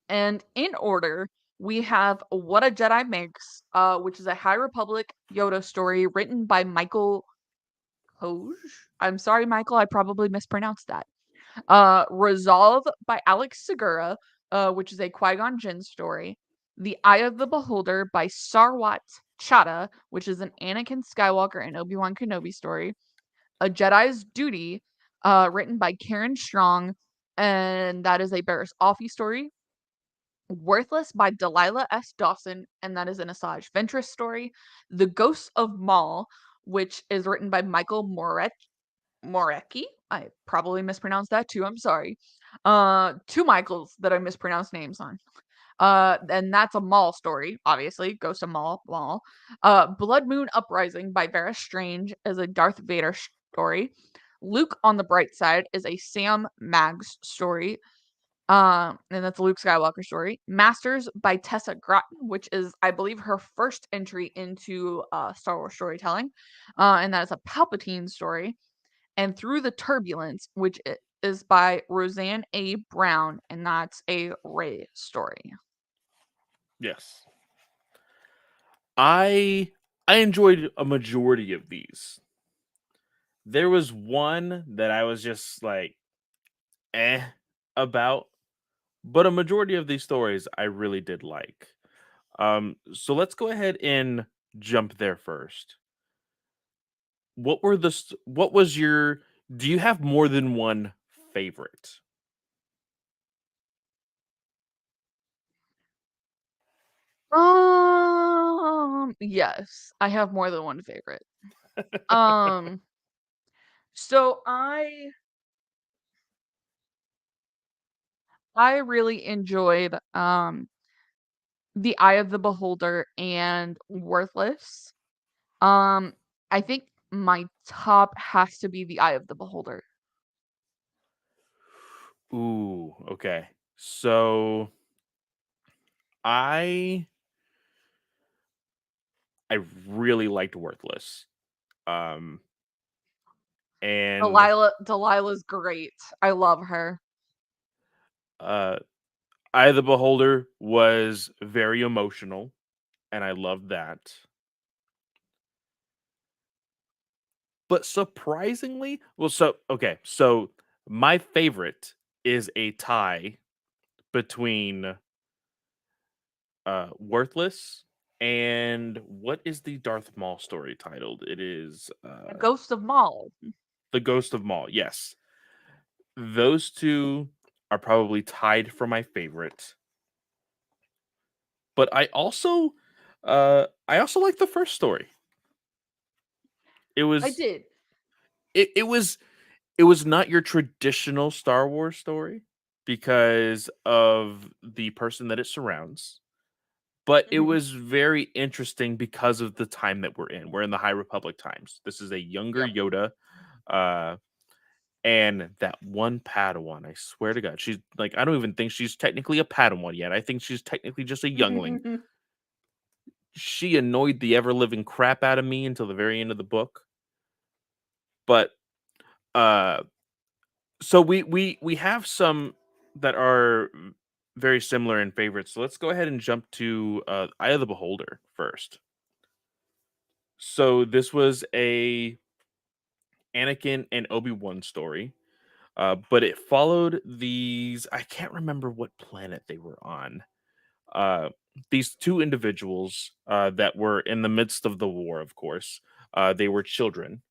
and in order, we have What a Jedi Makes, which is a High Republic Yoda story written by Michael Hoge. I'm sorry, Michael, I probably mispronounced that. Resolve by Alex Segura, which is a Qui-Gon Jinn story. The Eye of the Beholder by Sarwat Chada, which is an Anakin Skywalker and Obi-Wan Kenobi story. A Jedi's Duty, written by Karen Strong, and that is a Barris Offee story. Worthless by Delilah S. Dawson, and that is an Asajj Ventress story. The Ghost of Maul, which is written by Michael Morecki. I probably mispronounced that too. I'm sorry. Two Michaels that I mispronounced names on. And that's a Maul story, obviously. Ghost of Maul. Blood Moon Uprising by Vera Strange is a Darth Vader story. Luke on the Bright Side is a Sam Maggs story. And that's a Luke Skywalker story. Masters by Tessa Groton, which is, I believe, her first entry into Star Wars storytelling. And that is a Palpatine story. And Through the Turbulence, which is by Roseanne A. Brown, and that's a Rey story. Yes. I enjoyed a majority of these. There was one that I was just like about, but a majority of these stories I really did like. So let's go ahead and jump there first. What was your do you have more than one favorite? Yes, I have more than one favorite. Um, so I really enjoyed The Eye of the Beholder and Worthless. Um, I think my top has to be The Eye of the Beholder. Ooh, okay. So I I really liked Worthless. Um and Delilah's great. I love her. uh Eye of the Beholder was very emotional, and I loved that. But surprisingly, so my favorite is a tie between Worthless and what is the Darth Maul story titled? It is Ghost of Maul. The Ghost of Maul. Yes. Those two are probably tied for my favorite. But I also like the first story. It I was did. it, it was it was not your traditional Star Wars story because of the person that it surrounds, but it Mhm. was very interesting because of the time that we're in. We're in the High Republic times. This is a younger Yep. Yoda, uh, and that one Padawan. I swear to God, she's like I don't even think she's technically a Padawan yet. I think she's technically just a youngling. She annoyed the ever living crap out of me until the very end of the book, but uh so we have some that are very similar in favorites. So let's go ahead and jump to Eye of the Beholder first. So this was a Anakin and Obi-Wan story, but it followed these. I can't remember what planet they were on. Uh, these two individuals that were in the midst of the war. Of course, they were children,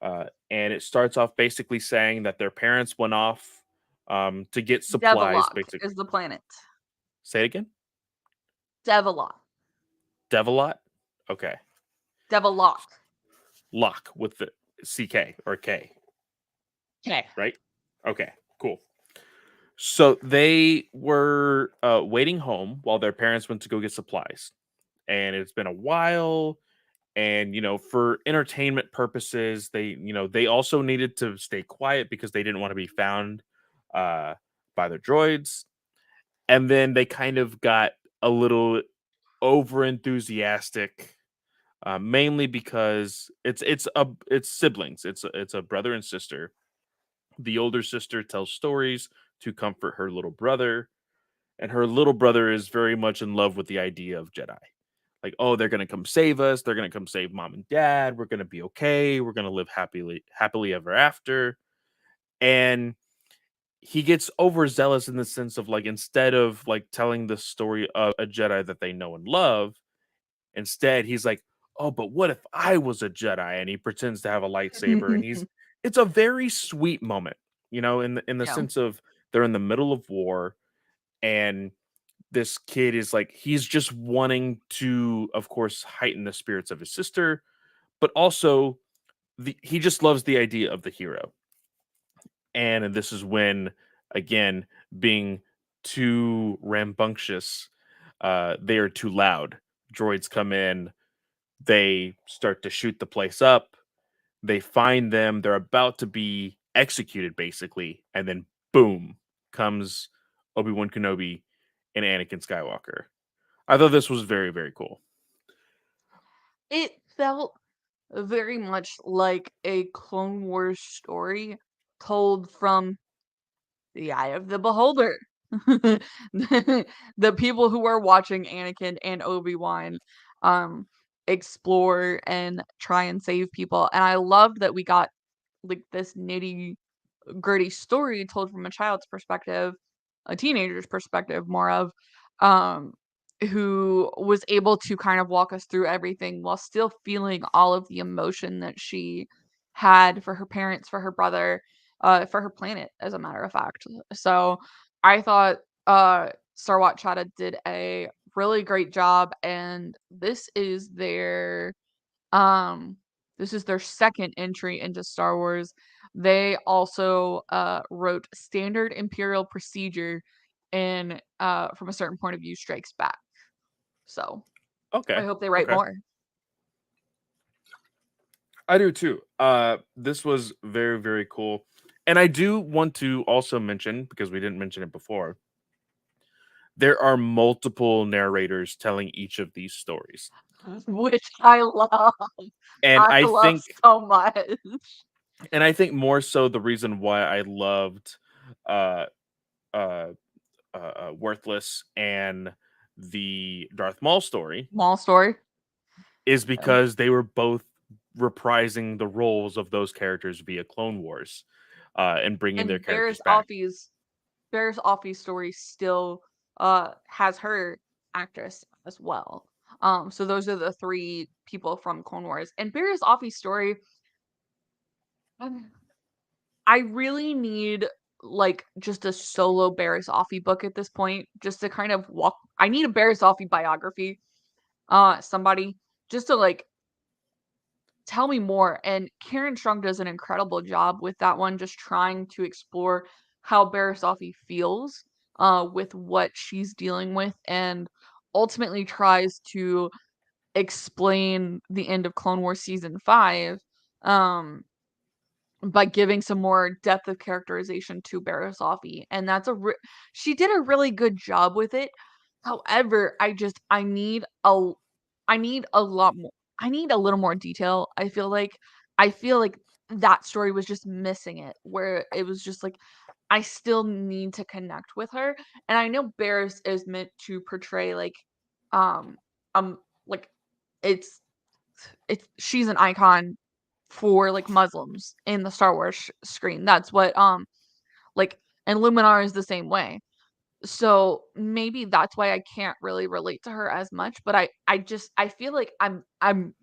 and it starts off basically saying that their parents went off to get supplies. Devilok Basically, is the planet. say it again. Devilok. Devilot. Okay, Devilok. lock with the CK or K, Okay. right? Okay, cool. So they were waiting home while their parents went to go get supplies, and it's been a while. And for entertainment purposes, they also needed to stay quiet because they didn't want to be found uh, by their droids. And then they kind of got a little over enthusiastic, mainly because it's siblings. It's a brother and sister. The older sister tells stories to comfort her little brother, and her little brother is very much in love with the idea of Jedi. Like, oh, they're gonna come save us. They're gonna come save mom and dad. We're gonna be okay. We're gonna live happily ever after. And he gets overzealous in the sense of like instead of like telling the story of a Jedi that they know and love, instead he's like, "Oh, but what if I was a Jedi?" And he pretends to have a lightsaber, and it's a very sweet moment, in the Yeah. sense of they're in the middle of war, and this kid is like he's just wanting to, of course, heighten the spirits of his sister, but also he just loves the idea of the hero. And this is when, again, being too rambunctious, they are too loud. Droids come in, they start to shoot the place up. They find them, they're about to be executed, basically, and then boom comes Obi-Wan Kenobi and Anakin Skywalker. I thought this was very, very cool. It felt very much like a Clone Wars story told from the eye of the beholder. The people who are watching Anakin and Obi-Wan um explore and try and save people. And I loved that we got like this nitty gritty story told from a child's perspective, a teenager's perspective, more of, um, who was able to kind of walk us through everything while still feeling all of the emotion that she had for her parents, for her brother, for her planet, as a matter of fact. So I thought Sarwat Chada did a really great job, and um this is their second entry into Star Wars. They also wrote Standard Imperial Procedure and From a Certain Point of View Strikes Back. So I Okay. hope they write Okay. more. I do too. This was very, very cool. And I do want to also mention, because we didn't mention it before, there are multiple narrators telling each of these stories. Which I love. And I love so much. I think more so the reason why I loved uh uh Worthless and the Darth Maul story Small story. is Yeah. because they were both reprising the roles of those characters via Clone Wars, and bringing their And characters back. Barris Offee's story still has her actress as well. So those are the three people from Clone Wars. And Barris Offee's story, um, I really need like just a solo Barris Offee book at this point, just to kind of walk. I need a Barris Offee biography. Somebody just to like tell me more. And Karen Strong does an incredible job with that one, just trying to explore how Barris Offee feels with what she's dealing with, and ultimately tries to explain the end of Clone Wars season 5 um by giving some more depth of characterization to Barris Offee. And she did a really good job with it. However, I need a lot more. I need a little more detail. I feel like that story was just missing it, where it was just like I still need to connect with her. And I know Barris is meant to portray um like it's she's an icon for like Muslims in the Star Wars screen. That's what like and Luminar is the same way. So maybe that's why I can't really relate to her as much, but I feel like I'm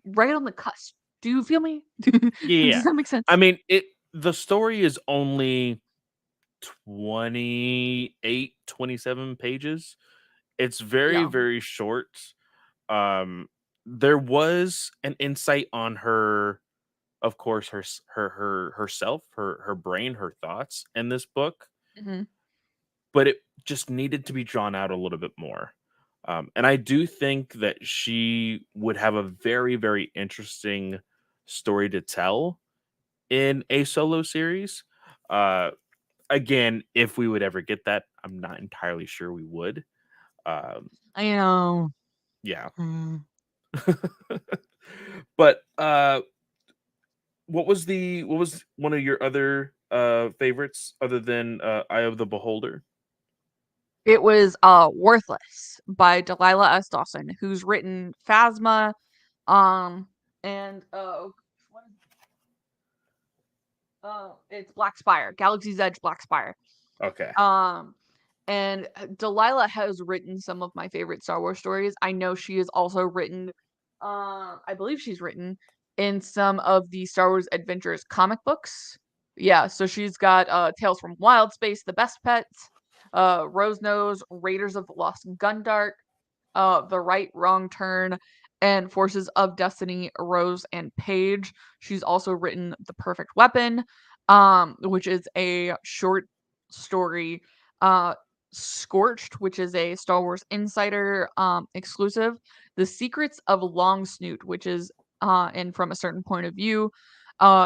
right on the cusp. Do you feel me? Does Yeah. that make I sense? mean, the story is only 28, 27 pages. It's very, Yeah. very short. Um, there was an insight on her, of course, her herself, her brain, her thoughts in this book, Mhm. but it just needed to be drawn out a little bit more. And I do think that she would have a very, very interesting story to tell in a solo series. Uh, Again, if we would ever get that, I'm not entirely sure we would. Um, I know. yeah. Mm. But what was one of your other favorites other than Eye of the Beholder? It was Worthless by Delilah S. Dawson, who's written Phasma, and what is it's Black Spire, Galaxy's Edge Black Spire. Okay. Um, and Delilah has written some of my favorite Star Wars stories. I know she has also written, I believe she's written in some of the Star Wars Adventures comic books. Yeah, so she's got Tales from Wild Space, The Best Pets, Rose Nose, Raiders of the Lost Gundark, The Right Wrong Turn, and Forces of Destiny, Rose and Paige. She's also written The Perfect Weapon, which is a short story. Scorched, which is a Star Wars Insider exclusive. The Secrets of Long Snoot, which is and From a Certain Point of View.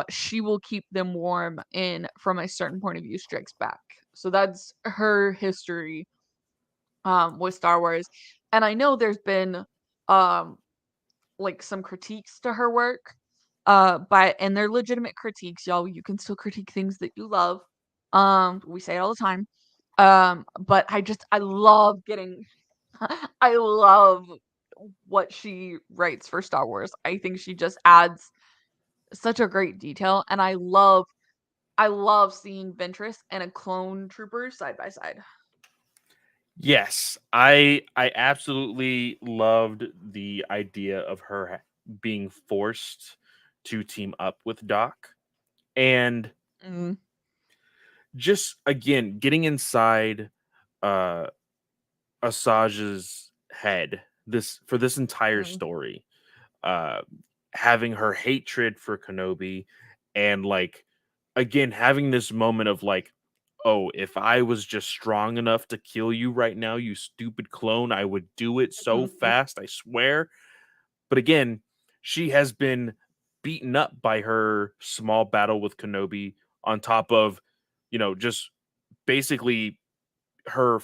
She will keep them warm in From a Certain Point of View Strikes Back. So that's her history with Star Wars. And I know there's been um like some critiques to her work. But and they're legitimate critiques, y'all. You can still critique things that you love. We say it all the time. But I love getting I love what she writes for Star Wars. I think she just adds such a great detail, and I love I love seeing Ventress and a clone trooper side by side. Yes, I absolutely loved the idea of her being forced to team up with Doc, and Mm, just again getting inside uh Asajj's head this entire mm, story, uh having her hatred for Kenobi, and like again having this moment of like, oh, if I was just strong enough to kill you right now, you stupid clone, I would do it so mhm, fast, I swear. But again, she has been beaten up by her small battle with Kenobi, on top of, just basically her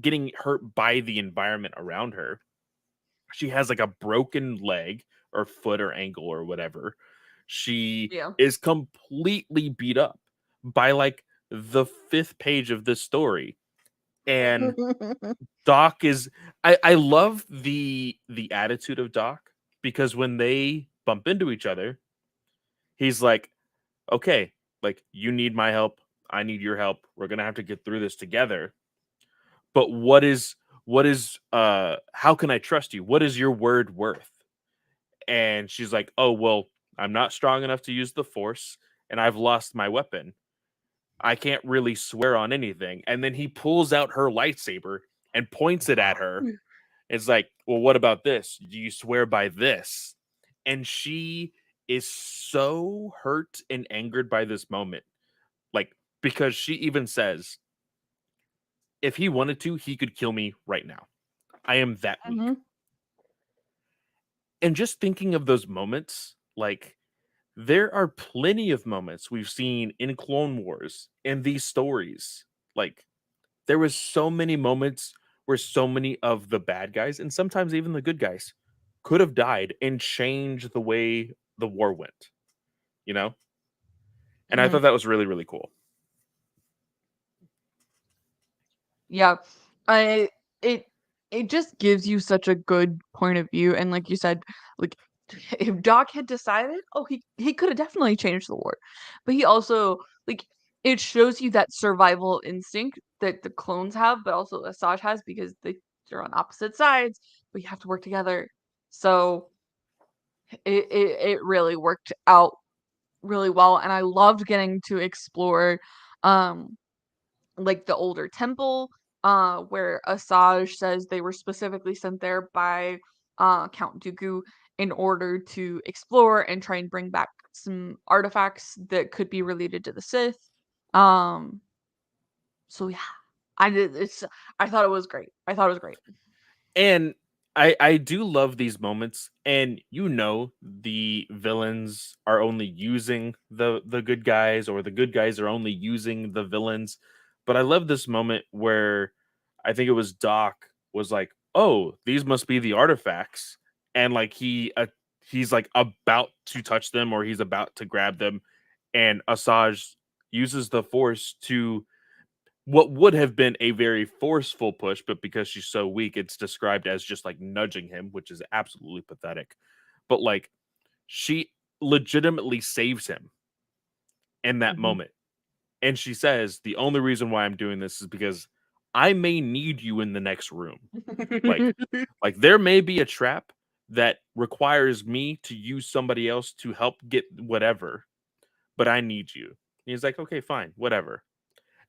getting hurt by the environment around her. She has like a broken leg or foot or ankle or whatever. She yeah. is completely beat up by like the fifth page of this story. And Doc is I love the attitude of Doc, because when they bump into each other, he's like, okay, like you need my help, I need your help. We're gonna have to get through this together. But what is how can I trust you? What is your word worth? And she's like, oh well, I'm not strong enough to use the force, and I've lost my weapon. I can't really swear on anything. And then he pulls out her lightsaber and points it at her. It's like, well, what about this? Do you swear by this? And she is so hurt and angered by this moment. Like, because she even says, if he wanted to, he could kill me right now. I am that weak. Mhm, And just thinking of those moments, like, there are plenty of moments we've seen in Clone Wars in these stories. Like, there was so many moments where so many of the bad guys, and sometimes even the good guys, could have died and changed the way the war went, you know? And I mhm. thought that was really, really cool. Yeah. I it it just gives you such a good point of view, and like you said, like if Doc had decided, oh, he could have definitely changed the war. But he also like it shows you that survival instinct that the clones have, but also Asajj has, because they're on opposite sides, but you have to work together. So it really worked out really well, and I loved getting to explore um like the older temple, where Asajj says they were specifically sent there by Count Dooku in order to explore and try and bring back some artifacts that could be related to the Sith. Um, so yeah, I did it's I thought it was great. I thought it was great. And I do love these moments, and the villains are only using the good guys, or the good guys are only using the villains. But I love this moment where I think it was Doc was like, "Oh, these must be the artifacts," and like he's like about to touch them, or he's about to grab them, and Asajj uses the Force to what would have been a very forceful push, but because she's so weak, it's described as just like nudging him, which is absolutely pathetic. But like she legitimately saves him in that Mhm. moment. And she says, the only reason why I'm doing this is because I may need you in the next room. Like like there may be a trap that requires me to use somebody else to help get whatever, but I need you. And he's like, okay, fine, whatever.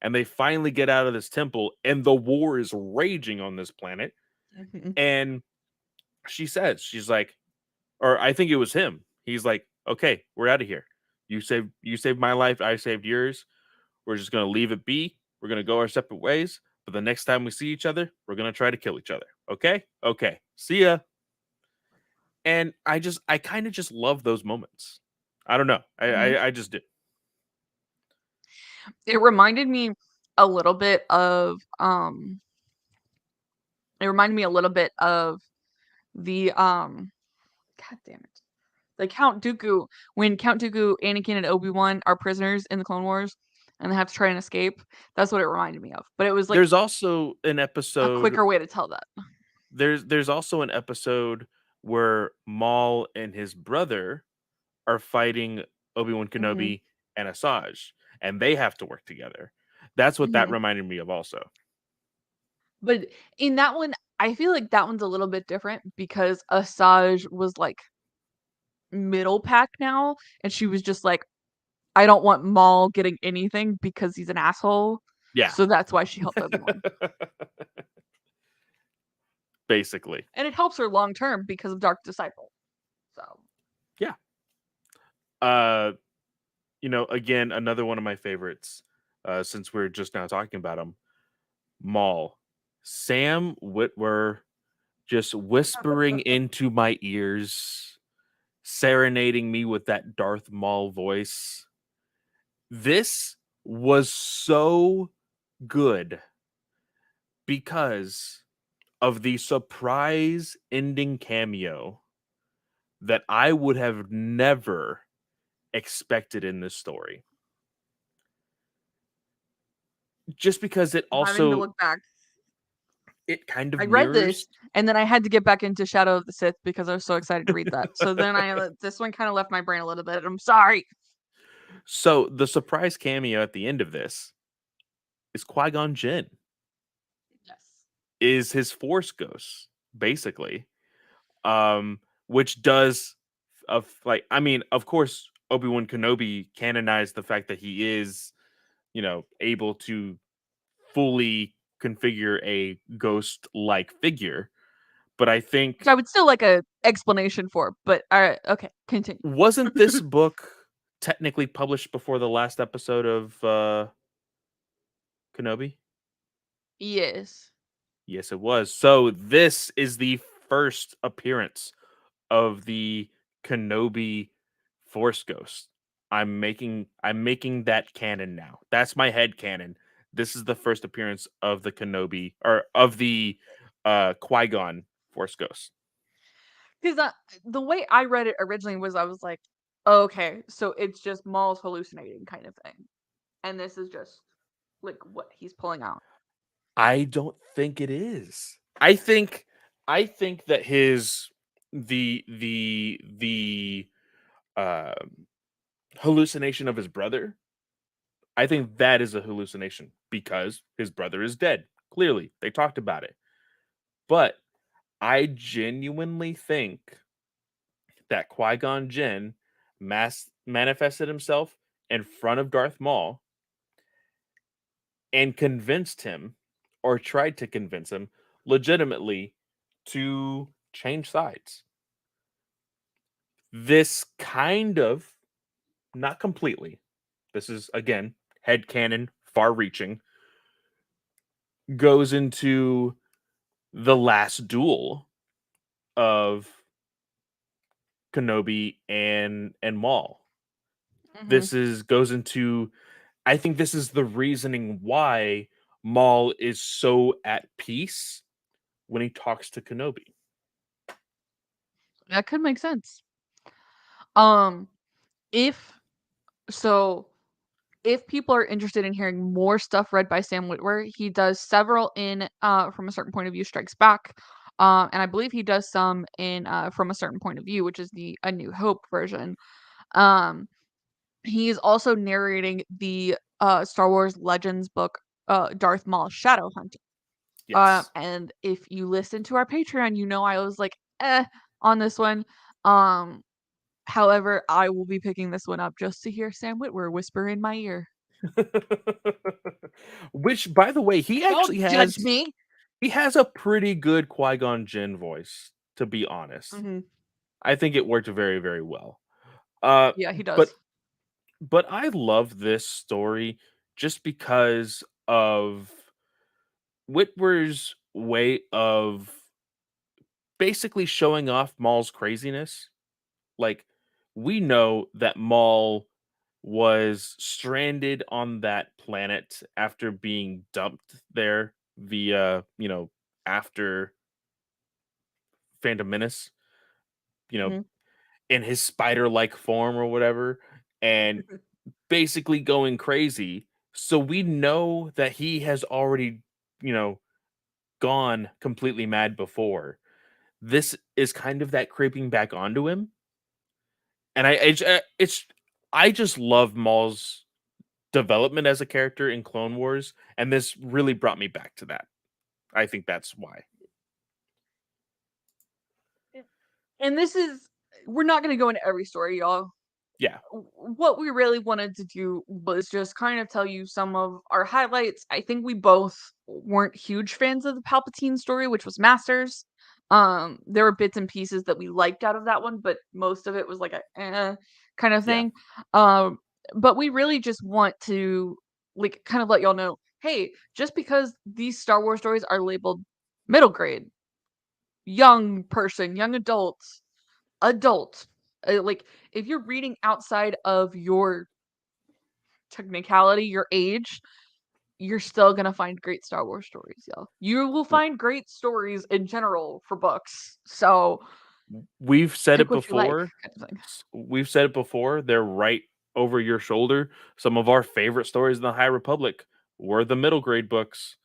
And they finally get out of this temple, and the war is raging on this planet. Mhm. And she's like, or I think it was him, he's like, okay, we're out of here. You saved my life, I saved yours. We're just gonna leave it be. We're gonna go our separate ways, but the next time we see each other, we're gonna try to kill each other. Okay, see ya. And I kind of just love those moments. I don't know, Mhm. I just did. It reminded me a little bit of it reminded me a little bit of the god damn it. Like Count Dooku, when Count Dooku, Anakin, and Obi-Wan are prisoners in the Clone Wars and they have to try and escape. That's what it reminded me of. But it was like There's also an a episode quicker way to tell that. there's also an episode where Maul and his brother are fighting Obi-Wan Mhm. Kenobi, and Asajj, and they have to work together. That's what that Mhm. reminded me of also. But in that one, I feel like that one's a little bit different because Asajj was like middle pack now, and she was just like, I don't want Maul getting anything because he's an asshole. Yeah. So that's why she helped Obi-Wan. Basically. And it helps her long term because of Dark Disciple. So Yeah. Uh again, another one of my favorites, since we're just now talking about him, Maul. Sam Witwer just whispering into my ears, serenading me with that Darth Maul voice. This was so good because of the surprise ending cameo that I would have never expected in this story. Just because having to look back. it kind of I read mirrors. this and then I had to get back into Shadow of the Sith because I was so excited to read that. So then this one kind of left my brain a little bit. I'm sorry. So the surprise cameo at the end of this is Qui-Gon Jinn, Yes. is his Force ghost, basically. Which does of like, I mean, of course, Obi-Wan Kenobi canonized the fact that he is, able to fully configure a ghost-like figure. But I Which think, I would still like a explanation for, but all right, okay, continue. wasn't this book technically published before the last episode of Kenobi? Yes. Yes, it was. So this is the first appearance of the Kenobi Force Ghost. I'm making that canon now. That's my head canon. This is the first appearance of the Kenobi, or of the Qui-Gon Force Ghost. Because the way I read it originally was I was like, oh, okay, so it's just Maul's hallucinating kind of thing. And this is just like what he's pulling out. I don't think it is. I think that his the uh, hallucination of his brother, I think that is a hallucination because his brother is dead. Clearly, they talked about it. But I genuinely think that Qui-Gon Jinn manifested himself in front of Darth Maul and convinced him, or tried to convince him, legitimately, to change sides. This kind of, not completely, this is again headcanon, far reaching, goes into the last duel of Kenobi and Maul. Hmm. This is goes into, I think this is the reasoning why Maul is so at peace when he talks to Kenobi. That could make sense. Um, if so, if people are interested in hearing more stuff read by Sam Witwer, he does several in From a Certain Point of View Strikes Back. And I believe he does some in From a Certain Point of View, which is the A New Hope version. Um, he is also narrating the Star Wars Legends book, Darth Maul Shadow Hunter. Yes. And if you listen to our Patreon, you know I was like, on this one. Um, However, I will be picking this one up just to hear Sam Witwer whisper in my ear. Which, by the way, he Don't actually judge has me. he has a pretty good Qui-Gon Jinn voice, to be honest. Hmm. I think it worked very, very well. Uh, Yeah, he but does. but I love this story just because of Whitwer's way of basically showing off Maul's craziness. Like, we know that Maul was stranded on that planet after being dumped there via, after Phantom Menace, you know, Hmm. in his spider-like form or whatever, and basically going crazy. So we know that he has already, you know, gone completely mad before. This is kind of that creeping back onto him, and it's I just love Maul's development as a character in Clone Wars, and this really brought me back to that. I think that's why. And this is, we're not going to go into every story, y'all. Yeah. What we really wanted to do was just kind of tell you some of our highlights. I think we both weren't huge fans of the Palpatine story, which was Masters. There were bits and pieces that we liked out of that one, but most of it was like a kind of Yeah. thing. But we really just want to like kind of let y'all know, hey, just because these Star Wars stories are labeled middle grade, young person, young adults, adult, like if you're reading outside of your technicality, your age, you're still gonna find great Star Wars stories, y'all. You will find great stories in general for books. So We've said pick it what you like, before. kind of thing. We've said it before. They're right over your shoulder. Some of our favorite stories in the High Republic were the middle grade books.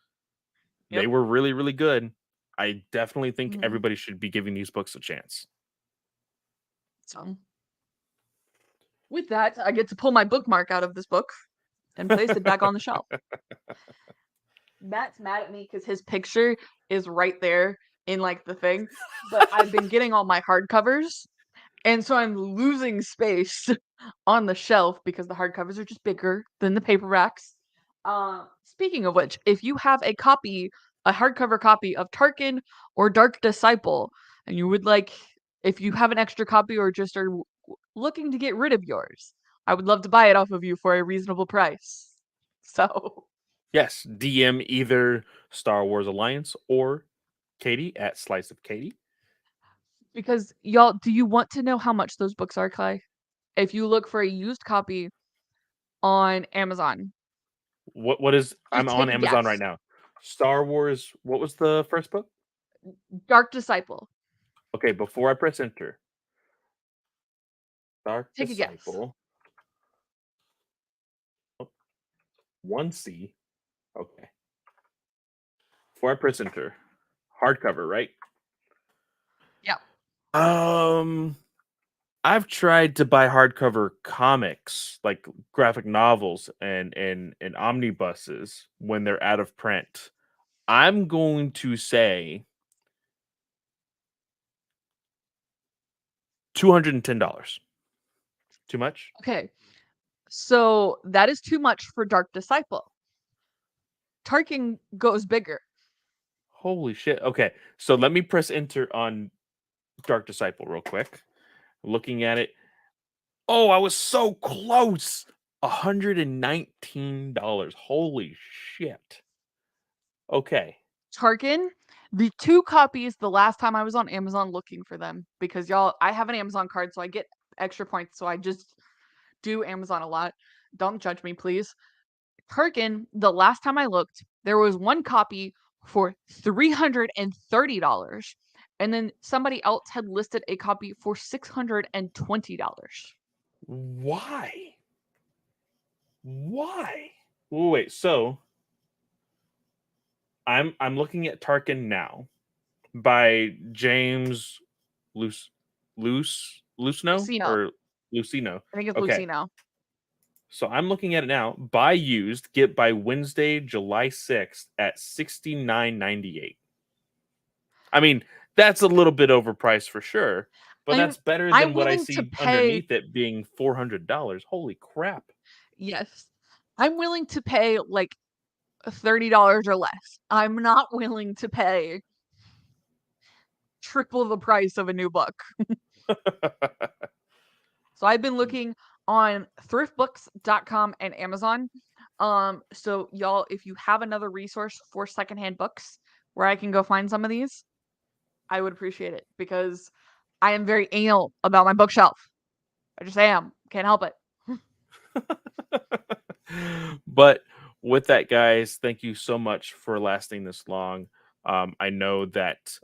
They Yep. were really, really good. I definitely think Mhm. everybody should be giving these books a chance. So with that, I get to pull my bookmark out of this book and place it back on the shelf. Matt's mad at me because his picture is right there in like the thing, but I've been getting all my hardcovers, and so I'm losing space on the shelf because the hardcovers are just bigger than the paperbacks. Speaking of which, if you have a hardcover copy of Tarkin or Dark Disciple, and you would like, if you have an extra copy or just are looking to get rid of yours, I would love to buy it off of you for a reasonable price. So, Yes, DM either Star Wars Alliance or Katie at Slice of Katie. because y'all, do you want to know how much those books are, Clay? If you look for a used copy on Amazon, What is just I'm on take a Amazon right guess. now. Star Wars, what was the first book? Dark Disciple. Okay, before I press enter. Dark Take a guess. Disciple. 1C. Okay. Before I press enter. Hardcover, right? Yeah. Um I've tried to buy hardcover comics, like graphic novels and omnibuses when they're out of print. I'm going to say $210. Too much? Okay. So that is too much for Dark Disciple. Tarkin goes bigger. Holy shit. Okay. So let me press enter on Dark Disciple real quick. Looking at it. Oh, I was so close. $119. Holy shit. Okay. Tarkin, the two copies the last time I was on Amazon looking for them, because y'all, I have an Amazon card, so I get extra points. So I just do Amazon a lot. Don't judge me, please. Tarkin, the last time I looked, there was one copy for $330. And then somebody else had listed a copy for $620. Why? Why? Wait, so I'm looking at Tarkin now by James Luceno Lucino. or Lucino. I think it's Okay. Lucino. So I'm looking at it now. Buy used, get by Wednesday, July 6th at $69.98. I mean, that's a little bit overpriced for sure, but I'm that's better I'm than what I willing to see pay, underneath it being $400. Holy crap. yes. I'm willing to pay like $30 or less. I'm not willing to pay triple the price of a new book. So I've been looking on thriftbooks.com and Amazon. So y'all, if you have another resource for secondhand books where I can go find some of these, I would appreciate it because I am very anal about my bookshelf. I just am. Can't help it. But with that, guys, thank you so much for lasting this long. I know that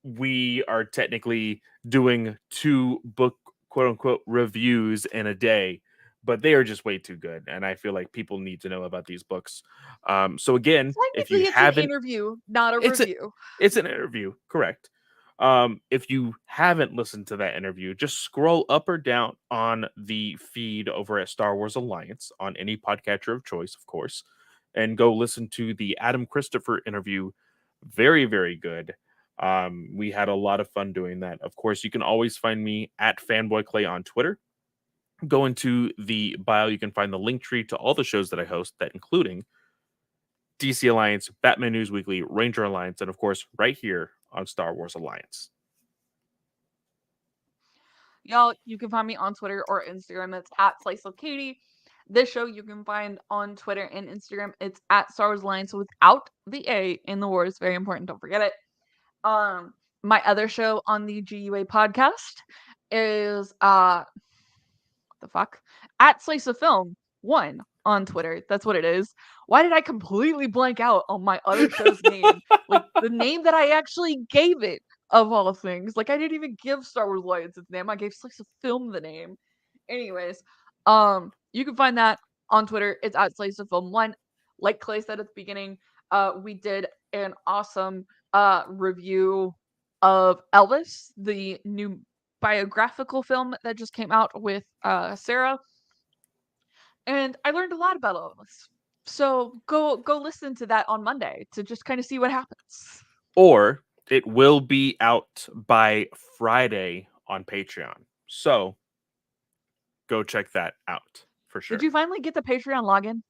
we are technically doing 2 book quote unquote reviews in a day, but they are just way too good. And I feel like people need to know about these books. So again, if you Technically, it's an haven't, interview, not a it's a review. it's an interview, correct? If you haven't listened to that interview, just scroll up or down on the feed over at Star Wars Alliance on any podcatcher of choice, of course, and go listen to the Adam Christopher interview. Very, very good. We had a lot of fun doing that. Of course, you can always find me at FanboyClay on Twitter. Go into the bio, you can find the link tree to all the shows that I host, that including DC Alliance, Batman News Weekly, Ranger Alliance, and of course, right here on Star Wars Alliance. Y'all, you can find me on Twitter or Instagram. It's at Slice of Katie. This show you can find on Twitter and Instagram. It's at Star Wars Alliance without the A in the wars. Very important. Don't forget it. My other show on the GUA podcast is the fuck? At Slice of Film 1 on Twitter. That's what it is. Why did I completely blank out on my other show's name? Like the name that I actually gave it, of all things. Like I didn't even give Star Wars Alliance its name. I gave Slice of Film the name. Anyways, you can find that on Twitter. It's at Slice of Film 1. Like Clay said at the beginning, we did an awesome review of Elvis, the new biographical film that just came out with Sarah, and I learned a lot about Elvis. So go listen to that on Monday to just kind of see what happens. Or it will be out by Friday on Patreon. So go check that out for sure. Did you finally get the Patreon login?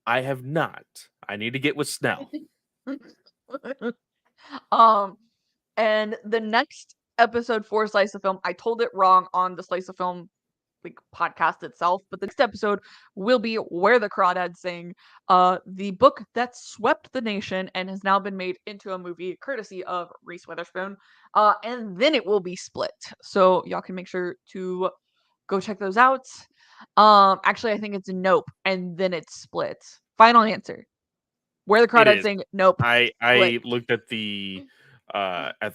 I have not. I need to get with Snell. And the next episode for Slice of Film, I told it wrong on the Slice of Film like podcast itself, but the next episode will be Where the Crawdads Sing, the book that swept the nation and has now been made into a movie courtesy of Reese Witherspoon. And then it will be Split. So y'all can make sure to go check those out. Actually I think it's Nope and then it's Split. Final answer. Where the Crawdads Sing, Nope. I looked at the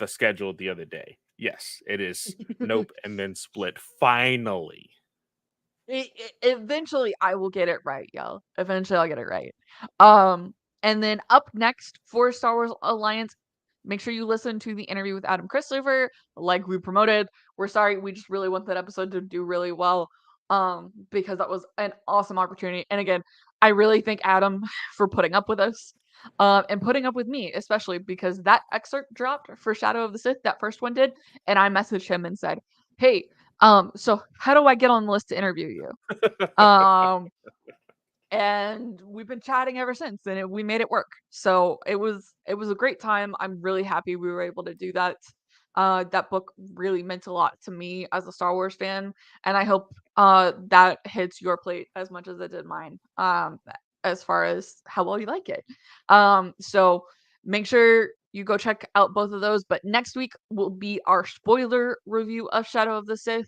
schedule the other day. Yes, it is Nope and then Split. Finally. Eventually I will get it right, y'all. Eventually I'll get it right. And then up next for Star Wars Alliance, make sure you listen to the interview with Adam Christopher, like we promoted. We're sorry, we just really want that episode to do really well. Because that was an awesome opportunity. And again, I really thank Adam for putting up with us. And putting up with me, especially because that excerpt dropped for Shadow of the Sith, that first one did, and I messaged him and said, "Hey, so how do I get on the list to interview you?" And we've been chatting ever since, and we made it work. So it was a great time. I'm really happy we were able to do that. That book really meant a lot to me as a Star Wars fan, and I hope that hits your plate as much as it did mine. As far as how well you like it. So make sure you go check out both of those. But next week will be our spoiler review of Shadow of the Sith.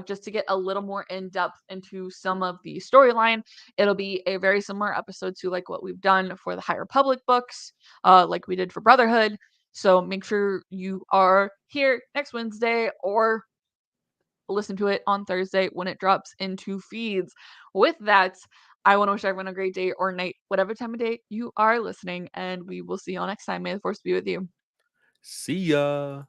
Just to get a little more in depth into some of the storyline. It'll be a very similar episode to like what we've done for the High Republic books, like we did for Brotherhood. So make sure you are here next Wednesday or listen to it on Thursday when it drops into feeds. With that, I want to wish everyone a great day or night, whatever time of day you are listening, and we will see you all next time. May the Force be with you. See ya.